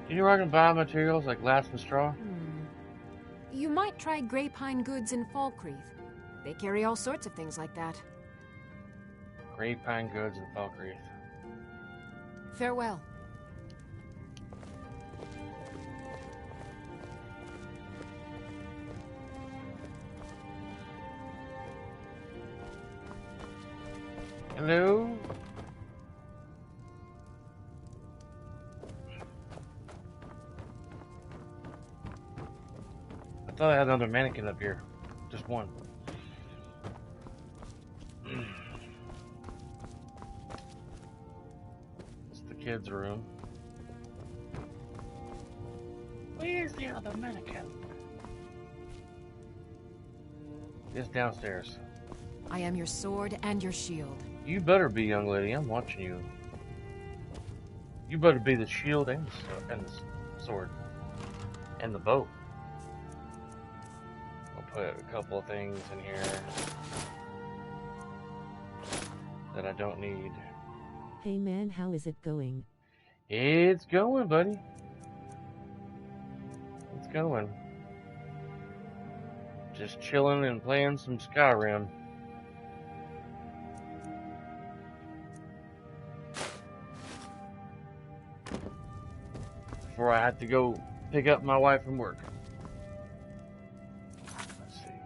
You know where I can buy materials like glass and straw? You might try Grey Pine Goods in Falkreath. They carry all sorts of things like that. Grey Pine Goods in Falkreath. Farewell. Hello? I thought I had another mannequin up here. Just one. It's the kids' room. Where's the other mannequin? It's downstairs. I am your sword and your shield. You better be, young lady. I'm watching you. You better be the shield and the sword. And the bow. I'll put a couple of things in here that I don't need. Hey man, how is it going? It's going, buddy. It's going. Just chilling and playing some Skyrim. Before I had to go pick up my wife from work. Let's see.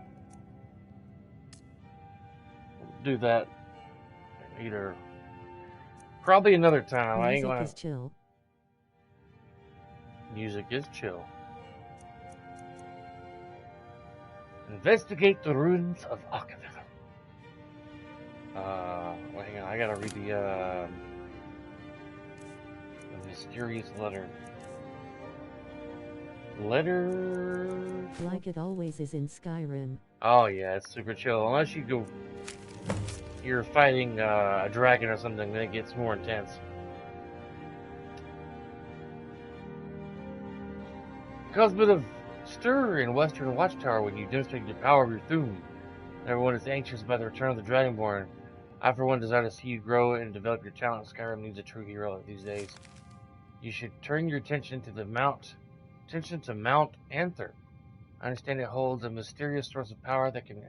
We'll do that either. Probably another time. I ain't gonna. Music is chill. Music is chill. Investigate the ruins of Archivim. Well, hang on. I gotta read the mysterious letter. Letter. Like it always is in Skyrim. Oh yeah, it's super chill. Unless you're fighting a dragon or something, then it gets more intense. Cause a bit of stir in Western Watchtower when you demonstrate the power of your Thune. Everyone is anxious about the return of the Dragonborn. I, for one, desire to see you grow and develop your talent. Skyrim needs a true hero these days. You should turn your attention to Mount Anther. I understand it holds a mysterious source of power that can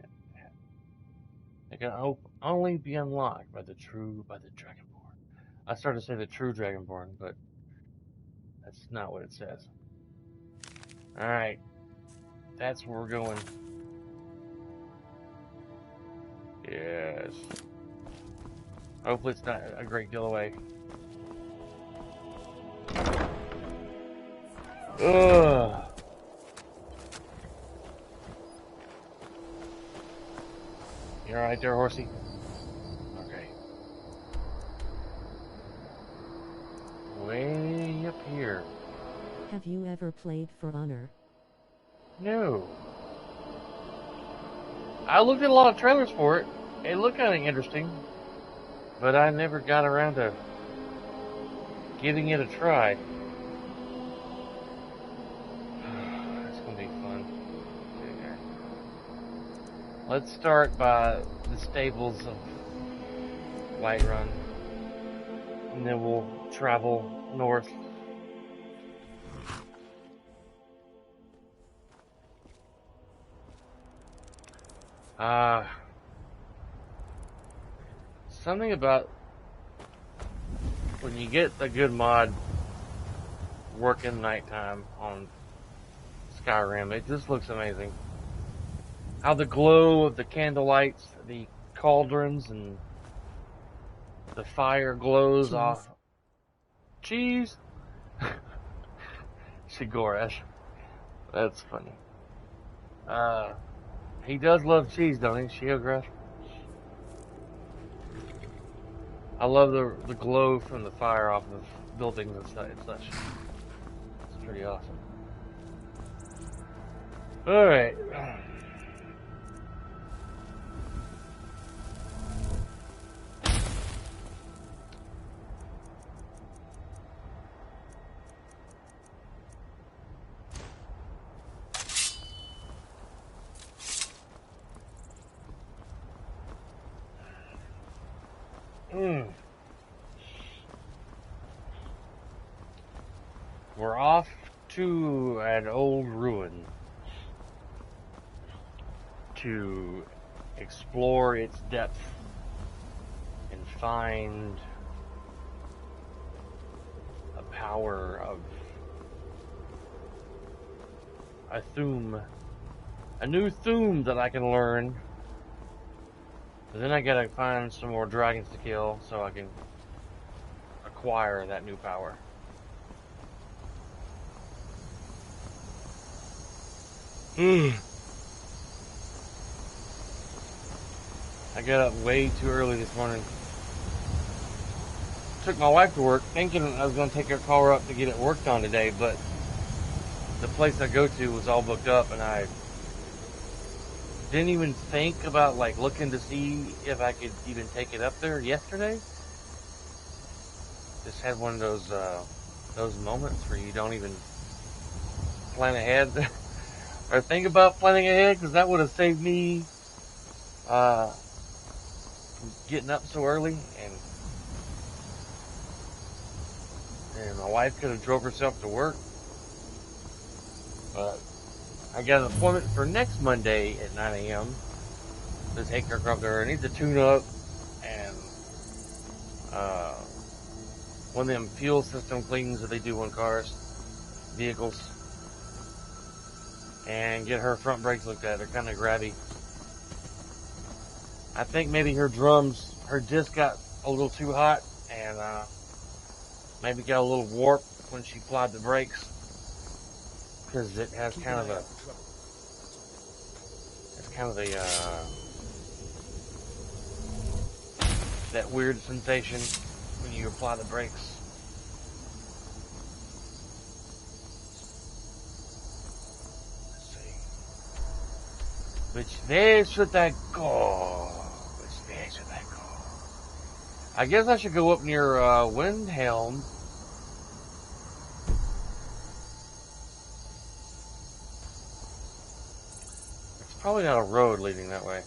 only be unlocked by the Dragonborn. I started to say the true Dragonborn, but that's not what it says. Alright. That's where we're going. Yes. Hopefully it's not a great deal away. Ugh. You alright there, horsey? Okay. Way up here. Have you ever played For Honor? No. I looked at a lot of trailers for it. It looked kind of interesting. But I never got around to giving it a try. It's going to be fun. Let's start by the stables of Whiterun. And then we'll travel north. Something about when you get a good mod working nighttime on Skyrim. It just looks amazing. How the glow of the candlelights, the cauldrons, and the fire glows off. Cheese! Shigoresh. That's funny. He does love cheese, don't he, Shigoresh? I love the glow from the fire off of buildings and such. It's pretty awesome. Alright. We're off to an old ruin to explore its depth and find a power of a Thuum. A new Thuum that I can learn. But then I gotta find some more dragons to kill so I can acquire that new power. I got up way too early this morning. Took my wife to work thinking I was going to take her car up to get it worked on today, but the place I go to was all booked up and I didn't even think about like looking to see if I could even take it up there yesterday. Just had one of those moments where you don't even plan ahead or think about planning ahead, because that would have saved me from getting up so early, and my wife could have drove herself to work. But I got an appointment for next Monday at 9 a.m. to take her up there. I need to tune up and one of them fuel system cleans that they do on vehicles, and get her front brakes looked at. They're kind of grabby. I think maybe her disc got a little too hot and maybe got a little warp when she applied the brakes, because it has kind of that weird sensation when you apply the brakes. Let's see. Which way should I go? Which way should I go? I guess I should go up near Windhelm. It's probably not a road leading that way.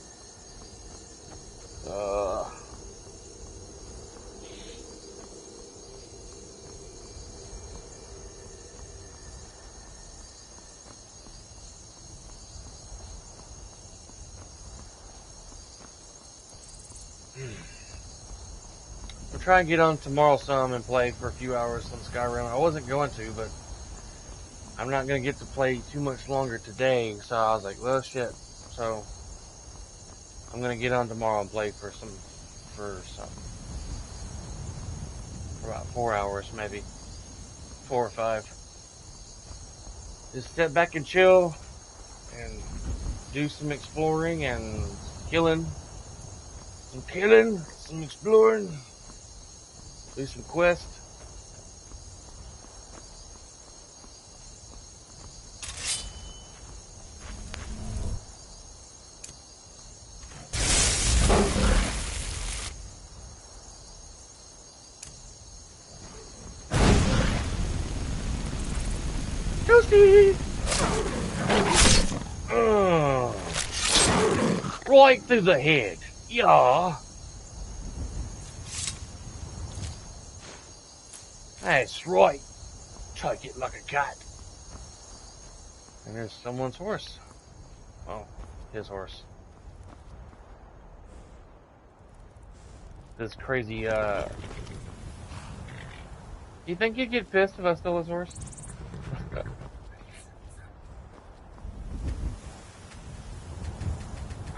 We'll try and get on tomorrow some and play for a few hours on Skyrim. I wasn't going to, but I'm not going to get to play too much longer today, so I was like, well, shit. So I'm going to get on tomorrow and play for about 4 hours, maybe 4 or 5. Just step back and chill and do some exploring and killing, some exploring, do some quests. Toasty! Right through the head. Yeah. That's right. Take it like a cat. And there's someone's horse. Oh, his horse. This crazy, you think he'd get pissed if I stole his horse?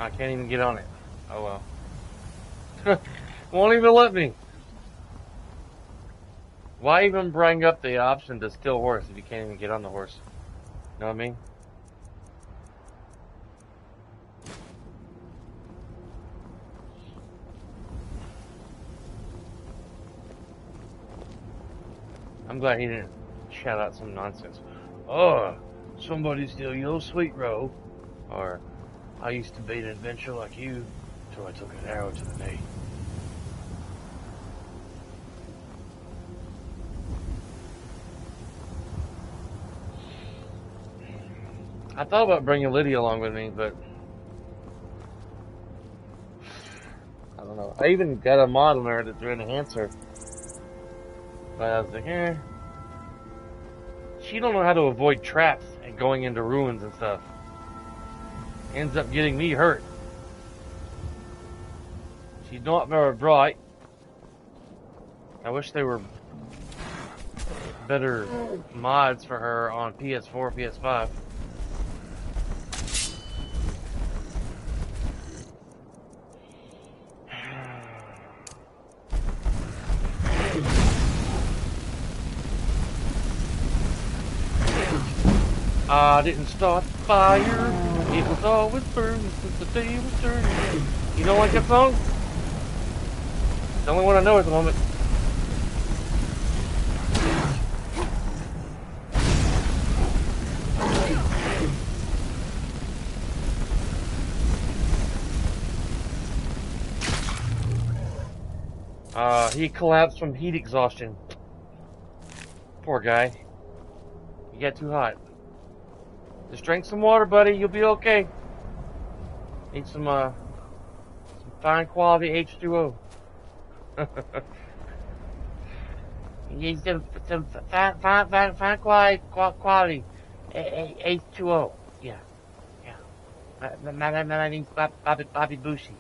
I can't even get on it. Oh well. Won't even let me. Why even bring up the option to steal horse if you can't even get on the horse? Know what I mean? I'm glad he didn't shout out some nonsense. Oh, somebody steal your sweet row. Or, I used to be an adventurer like you, till I took an arrow to the knee. I thought about bringing Lydia along with me, but I don't know. I even got a mod on her to enhance her. But I was like, she don't know how to avoid traps and going into ruins and stuff. Ends up getting me hurt. She's not very bright. I wish there were better mods for her on PS4, PS5. I didn't start the fire. It was always burning since the day was turning. You don't like that song? It's the only one I know at the moment. He collapsed from heat exhaustion. Poor guy. He got too hot. Just drink some water, buddy. You'll be okay. Need some fine quality H2O. Need some fine quality H2O. Yeah. My name's Bobby Bushi.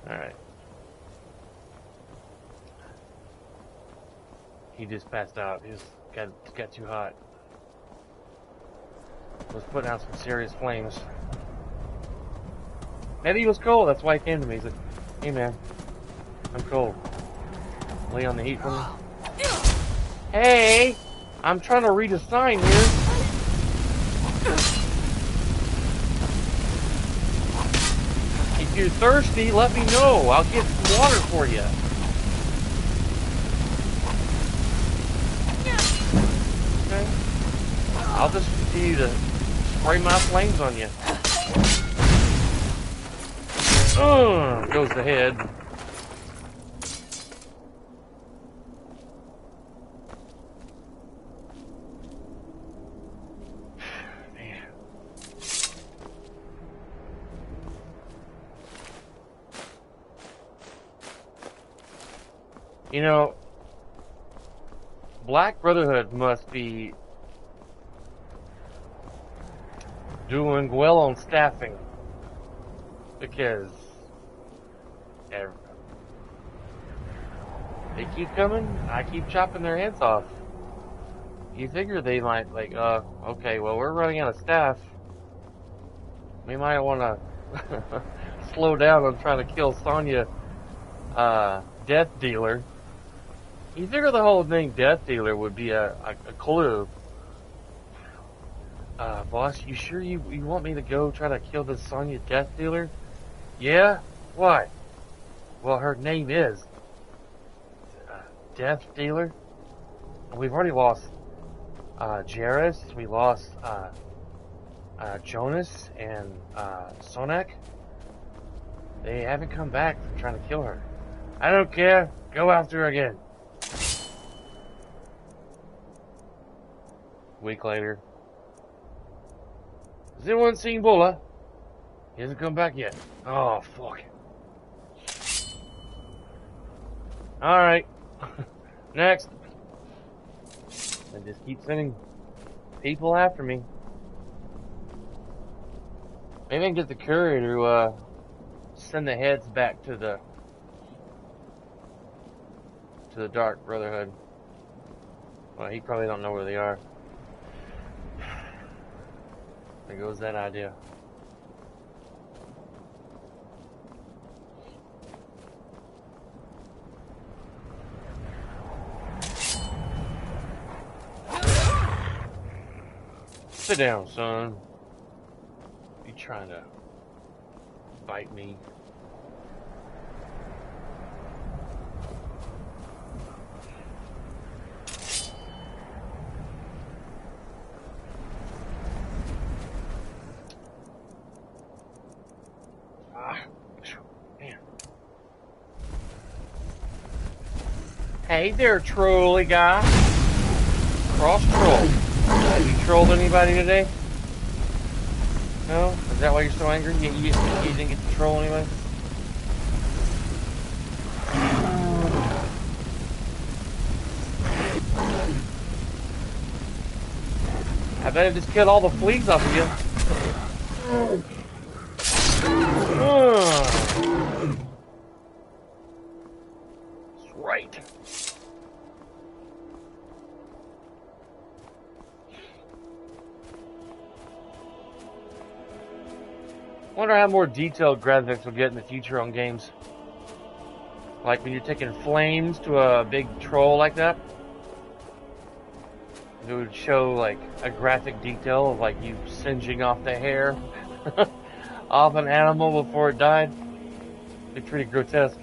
Alright. He just passed out. He just got too hot. Was putting out some serious flames. Maybe he was cold, that's why he came to me. He's like, hey man, I'm cold. Lay on the heat for me. Hey! I'm trying to read a sign here. If you're thirsty, let me know. I'll get some water for you. Okay? I'll just continue to spray my flames on you. Goes the head. Man. You know, Black Brotherhood must be doing well on staffing, because they keep coming, I keep chopping their heads off. You figure they might, like, okay, well, we're running out of staff. We might want to slow down on trying to kill Sonya, Death Dealer. You figure the whole thing Death Dealer would be a clue. Boss, you sure you want me to go try to kill this Sonya Death Dealer? Yeah? Why? Well, her name is Death Dealer. We've already lost Jairus. We lost Jonas and Sonak. They haven't come back from trying to kill her. I don't care. Go after her again. A week later. Has anyone seen Bulla? He hasn't come back yet. Oh, fuck. Alright. Next. And just keep sending people after me. Maybe I can get the courier to send the heads back to the Dark Brotherhood. Well, he probably don't know where they are. There goes that idea. Sit down, son. You trying to bite me? Man. Hey there, trolly guy. Cross troll. You trolled anybody today? No? Is that why you're so angry? You didn't get to troll anybody? I bet it just killed all the fleas off of you. That's right. Wonder how more detailed graphics will get in the future on games. Like when you're taking flames to a big troll like that. It would show like a graphic detail of like you singeing off the hair off an animal before it died. It'd be pretty grotesque.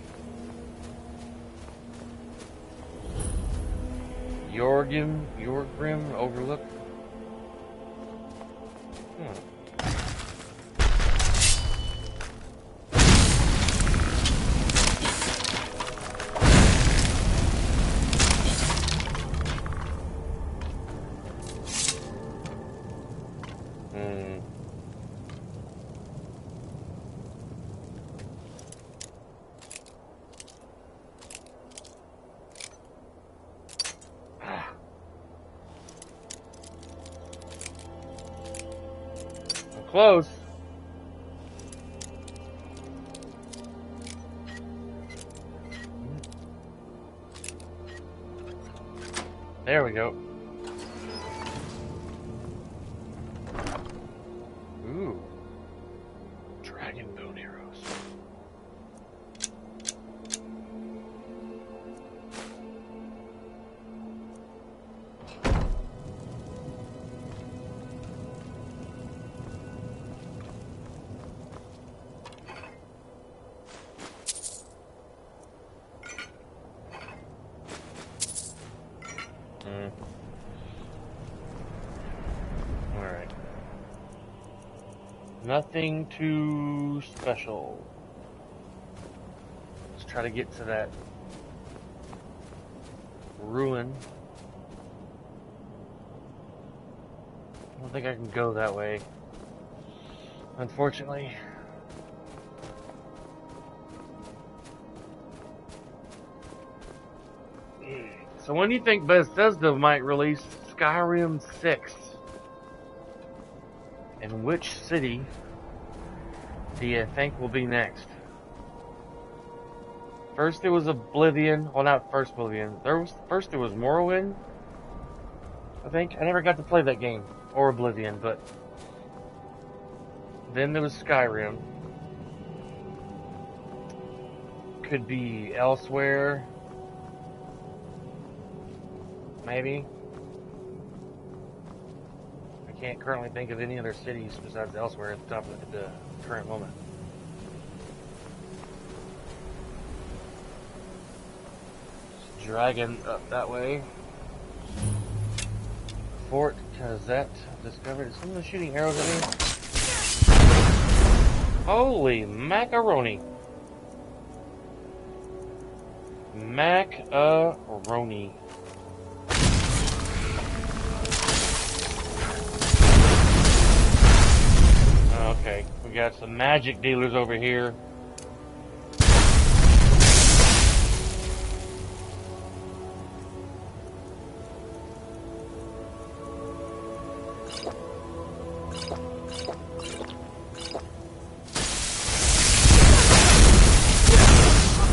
Jorgrim Overlook. Close. There we go. Ooh. Dragon bone arrows. Alright. Nothing too special. Let's try to get to that ruin. I don't think I can go that way, unfortunately. So when do you think Bethesda might release Skyrim 6? And which city do you think will be next? First it was Oblivion. Well, not first Oblivion. First it was Morrowind, I think. I never got to play that game. Or Oblivion, but... Then there was Skyrim. Could be elsewhere. Maybe. I can't currently think of any other cities besides elsewhere at the top of the current moment. Dragon up that way. Fort Kazette discovered. Is someone shooting arrows at me? Holy macaroni. Macaroni. Okay, we got some magic dealers over here.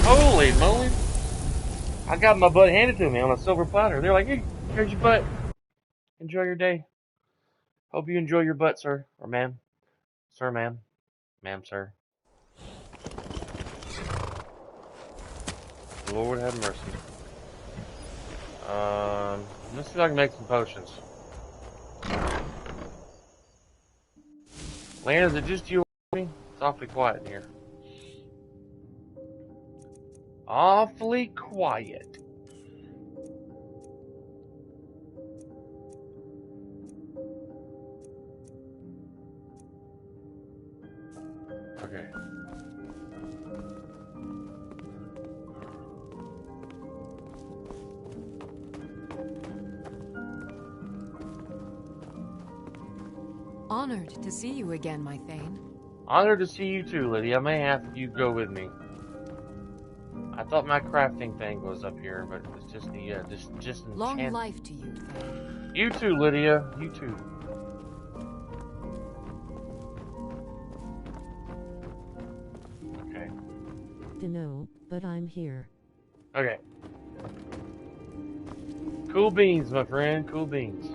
Holy moly! I got my butt handed to me on a silver platter. They're like, "Hey, here's your butt. Enjoy your day. Hope you enjoy your butt, sir or ma'am. Sir, ma'am. Ma'am, sir. Lord have mercy. Let's see if I can make some potions. Lan, is it just you and me? It's awfully quiet in here. Awfully quiet. Okay. Honored to see you again, my Thane. Honored to see you too, Lydia. I may have you go with me. I thought my crafting thing was up here, but it's just the just Long enchant. life to you, Thane. You too, Lydia. You too. Okay. Dunno, but I'm here. Okay. Cool beans, my friend. Cool beans.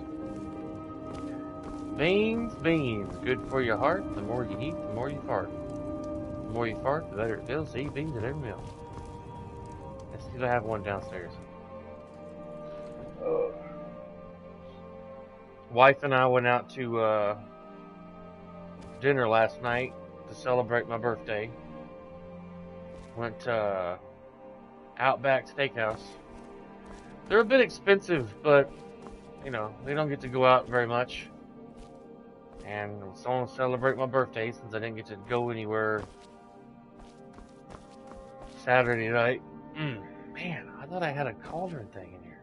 Beans, beans. Good for your heart. The more you eat, the more you fart. The more you fart, the better it feels. Eat beans at every meal. Let's see if I have one downstairs. Wife and I went out to dinner last night to celebrate my birthday. Went to Outback Steakhouse. They're a bit expensive, but you know, they don't get to go out very much. And I was going to celebrate my birthday since I didn't get to go anywhere Saturday night. Man, I thought I had a cauldron thing in here.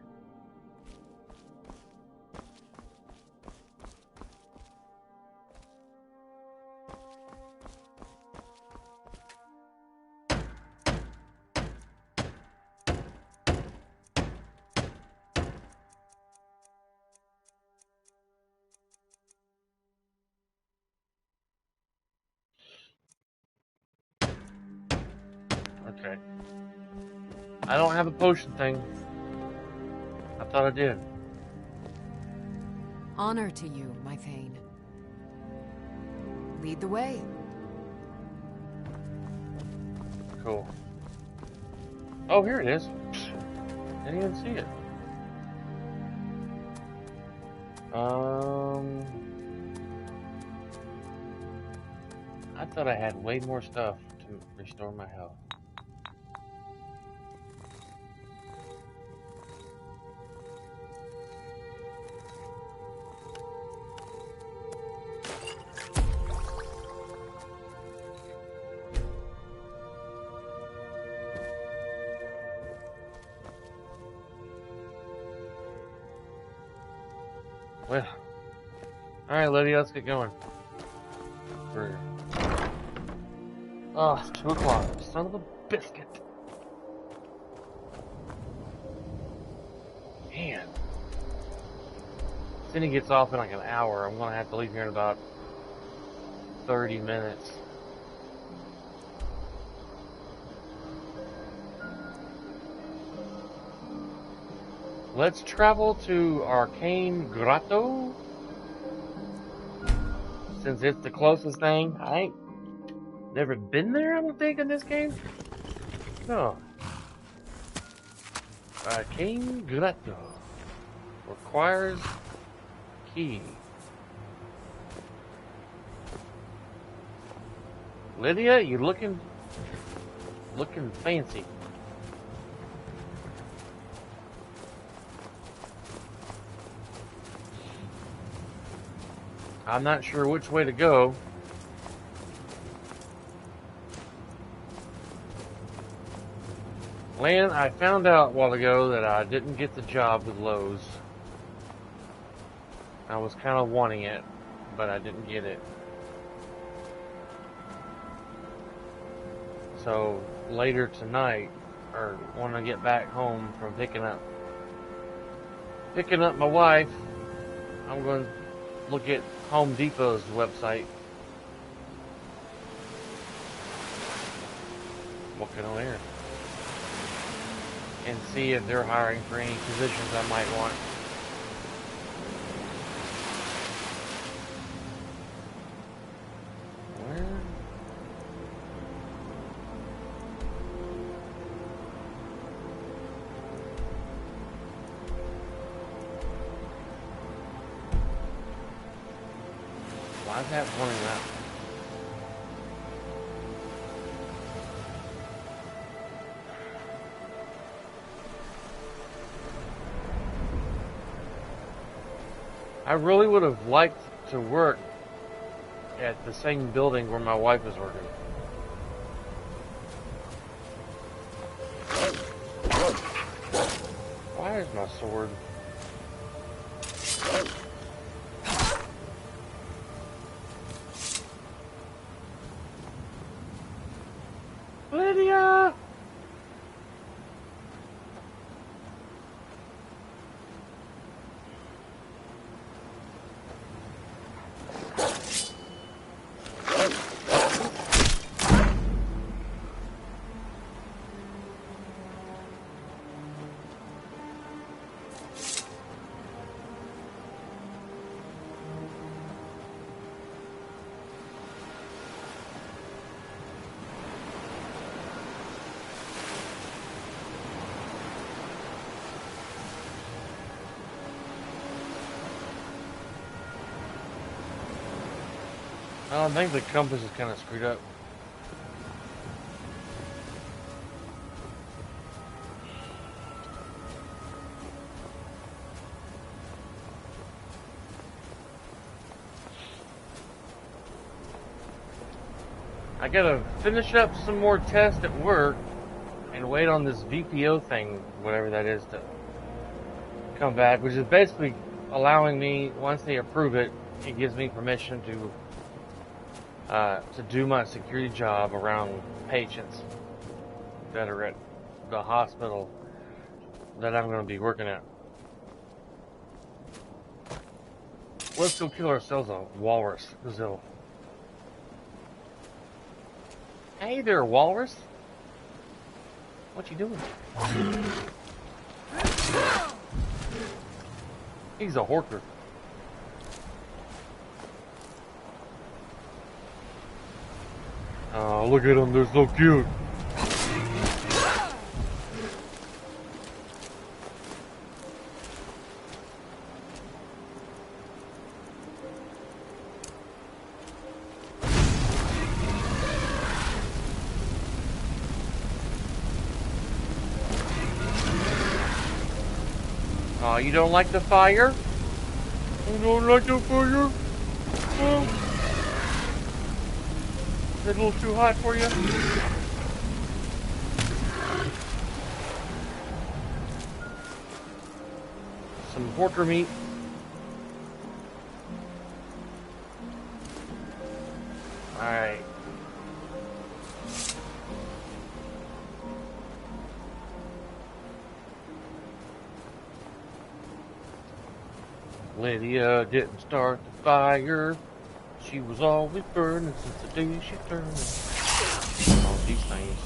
Okay. I don't have a potion thing. I thought I did. Honor to you, my Thane. Lead the way. Cool. Oh, here it is. Didn't even see it. I thought I had way more stuff to restore my health. Well, alright, Lydia, let's get going. Oh, it's 2 o'clock. Son of a biscuit. Man. Then he gets off in like an hour. I'm gonna have to leave here in about 30 minutes. Let's travel to Arcane Grotto. Since it's the closest thing. I ain't never been there, I don't think, in this game. No. Arcane Grotto. Requires key. Lydia, you looking fancy. I'm not sure which way to go. Lan, I found out a while ago that I didn't get the job with Lowe's. I was kind of wanting it, but I didn't get it. So later tonight, or when I get back home from picking up my wife, I'm going to look at Home Depot's website. Looking on there. And see if they're hiring for any positions I might want. Where? Why is that pointing out? I really would have liked to work at the same building where my wife is working. Why is my sword? Lydia! I think the compass is kind of screwed up. I gotta finish up some more tests at work and wait on this VPO thing, whatever that is, to come back, which is basically allowing me, once they approve it, it gives me permission to do my security job around patients that are at the hospital that I'm going to be working at. Let's go kill ourselves a walrus, gazelle. Hey there, walrus. What you doing? He's a horker. Oh, look at him, they're so cute. Oh, you don't like the fire? You don't like the fire? Oh. Is it a little too hot for you? Some porker meat. Alright. Lydia didn't start the fire. She was always burning since the day she turned. All these things.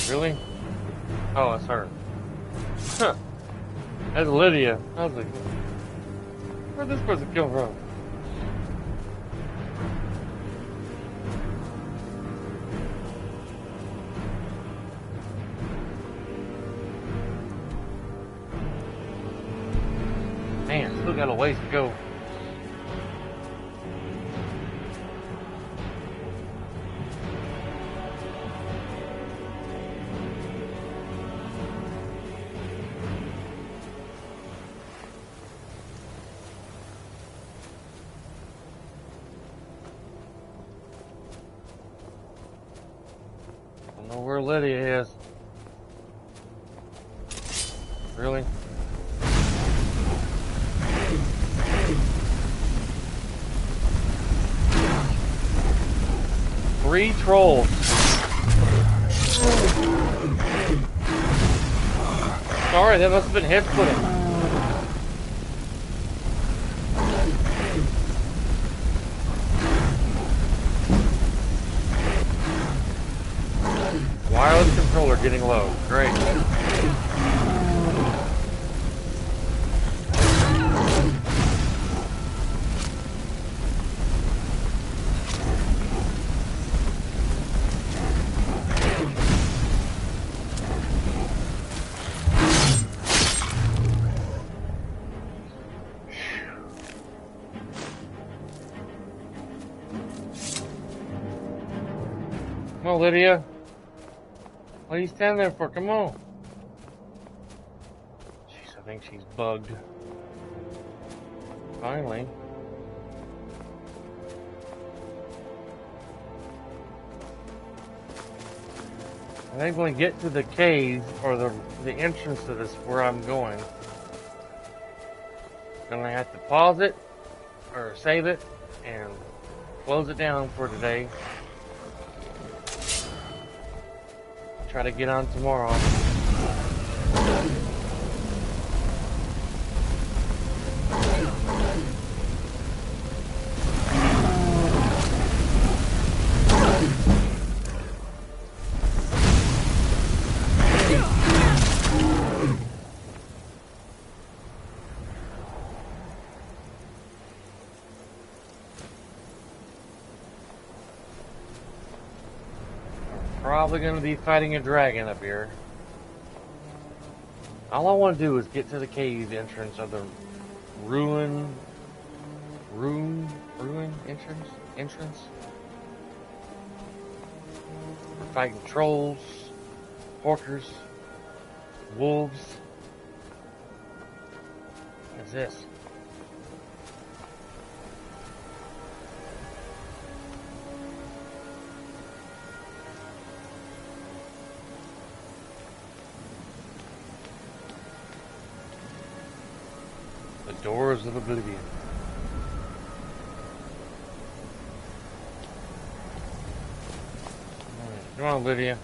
Really? Oh, that's her. Huh. That's Lydia. I was like, where'd this person come from? Man, still got a ways to go. I don't know where Lydia is. Really? Three trolls. Sorry, that must have been head splitting. Wireless controller getting low. Great. Come on, Lydia. What are you standing there for? Come on. Jeez, I think she's bugged. Finally. I think when we get to the cave, or the entrance to this, where I'm going, I'm gonna have to pause it, or save it, and close it down for today. Try to get on tomorrow. Probably going to be fighting a dragon up here. All I want to do is get to the cave entrance of the ruin entrance. We're fighting trolls, porkers, wolves. What is this? Doors of Oblivion. Come on, Lydia.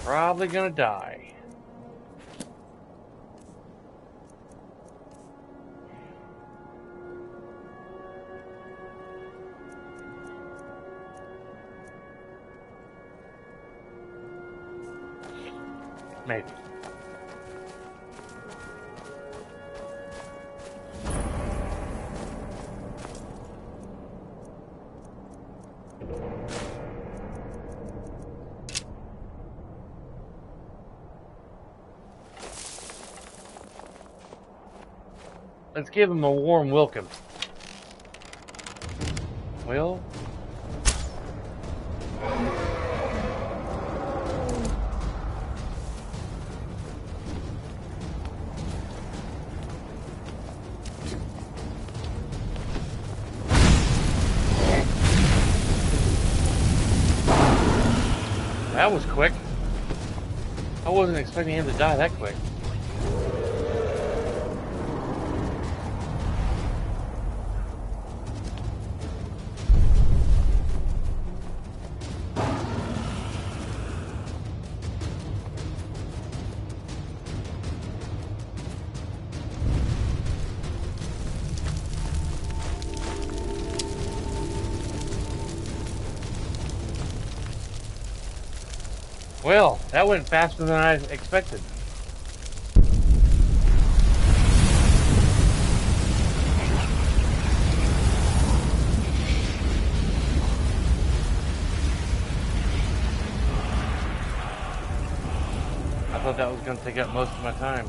Probably gonna die. Maybe. Let's give him a warm welcome. Well, that was quick. I wasn't expecting him to die that quick. Well, that went faster than I expected. I thought that was going to take up most of my time.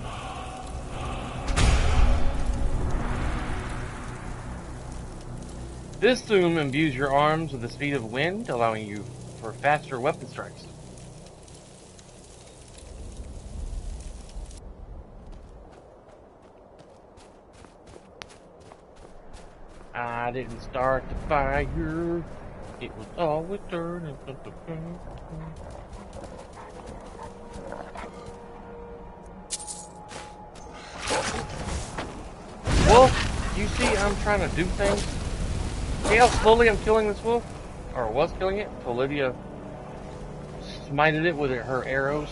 This zoom imbues your arms with the speed of wind, allowing you for faster weapon strikes. I didn't start the fire, it was always turning. Wolf, you see I'm trying to do things? See how slowly I'm killing this wolf? Or was killing it? Olivia smited it with her arrows.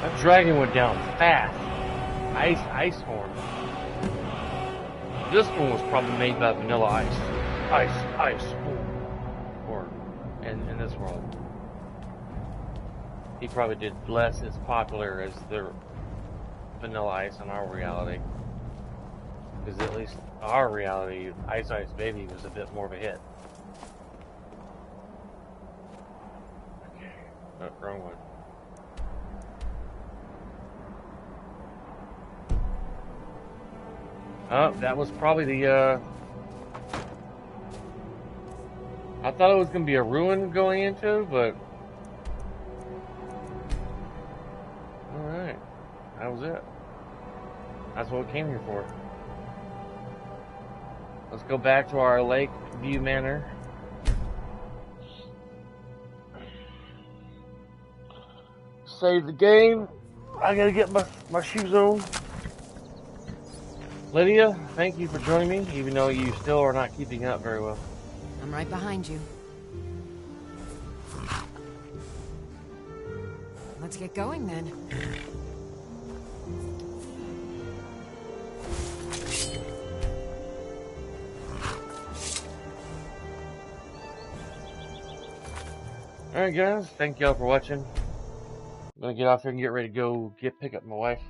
I That dragon went down fast. Ice horn. This one was probably made by Vanilla Ice. Ice. Or in this world. He probably did less as popular as the Vanilla Ice in our reality. Because at least our reality, Ice Ice Baby was a bit more of a hit. Okay. Oh, wrong one. Oh, that was probably the, I thought it was going to be a ruin going into, but... Alright. That was it. That's what we came here for. Let's go back to our Lake View Manor. Save the game. I gotta get my shoes on. Lydia, thank you for joining me, even though you still are not keeping up very well. I'm right behind you. Let's get going then. Alright guys, thank y'all for watching. I'm gonna get off here and get ready to go pick up my wife.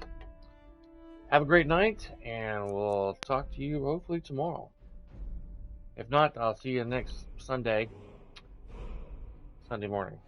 Have a great night, and we'll talk to you hopefully tomorrow. If not, I'll see you next Sunday morning.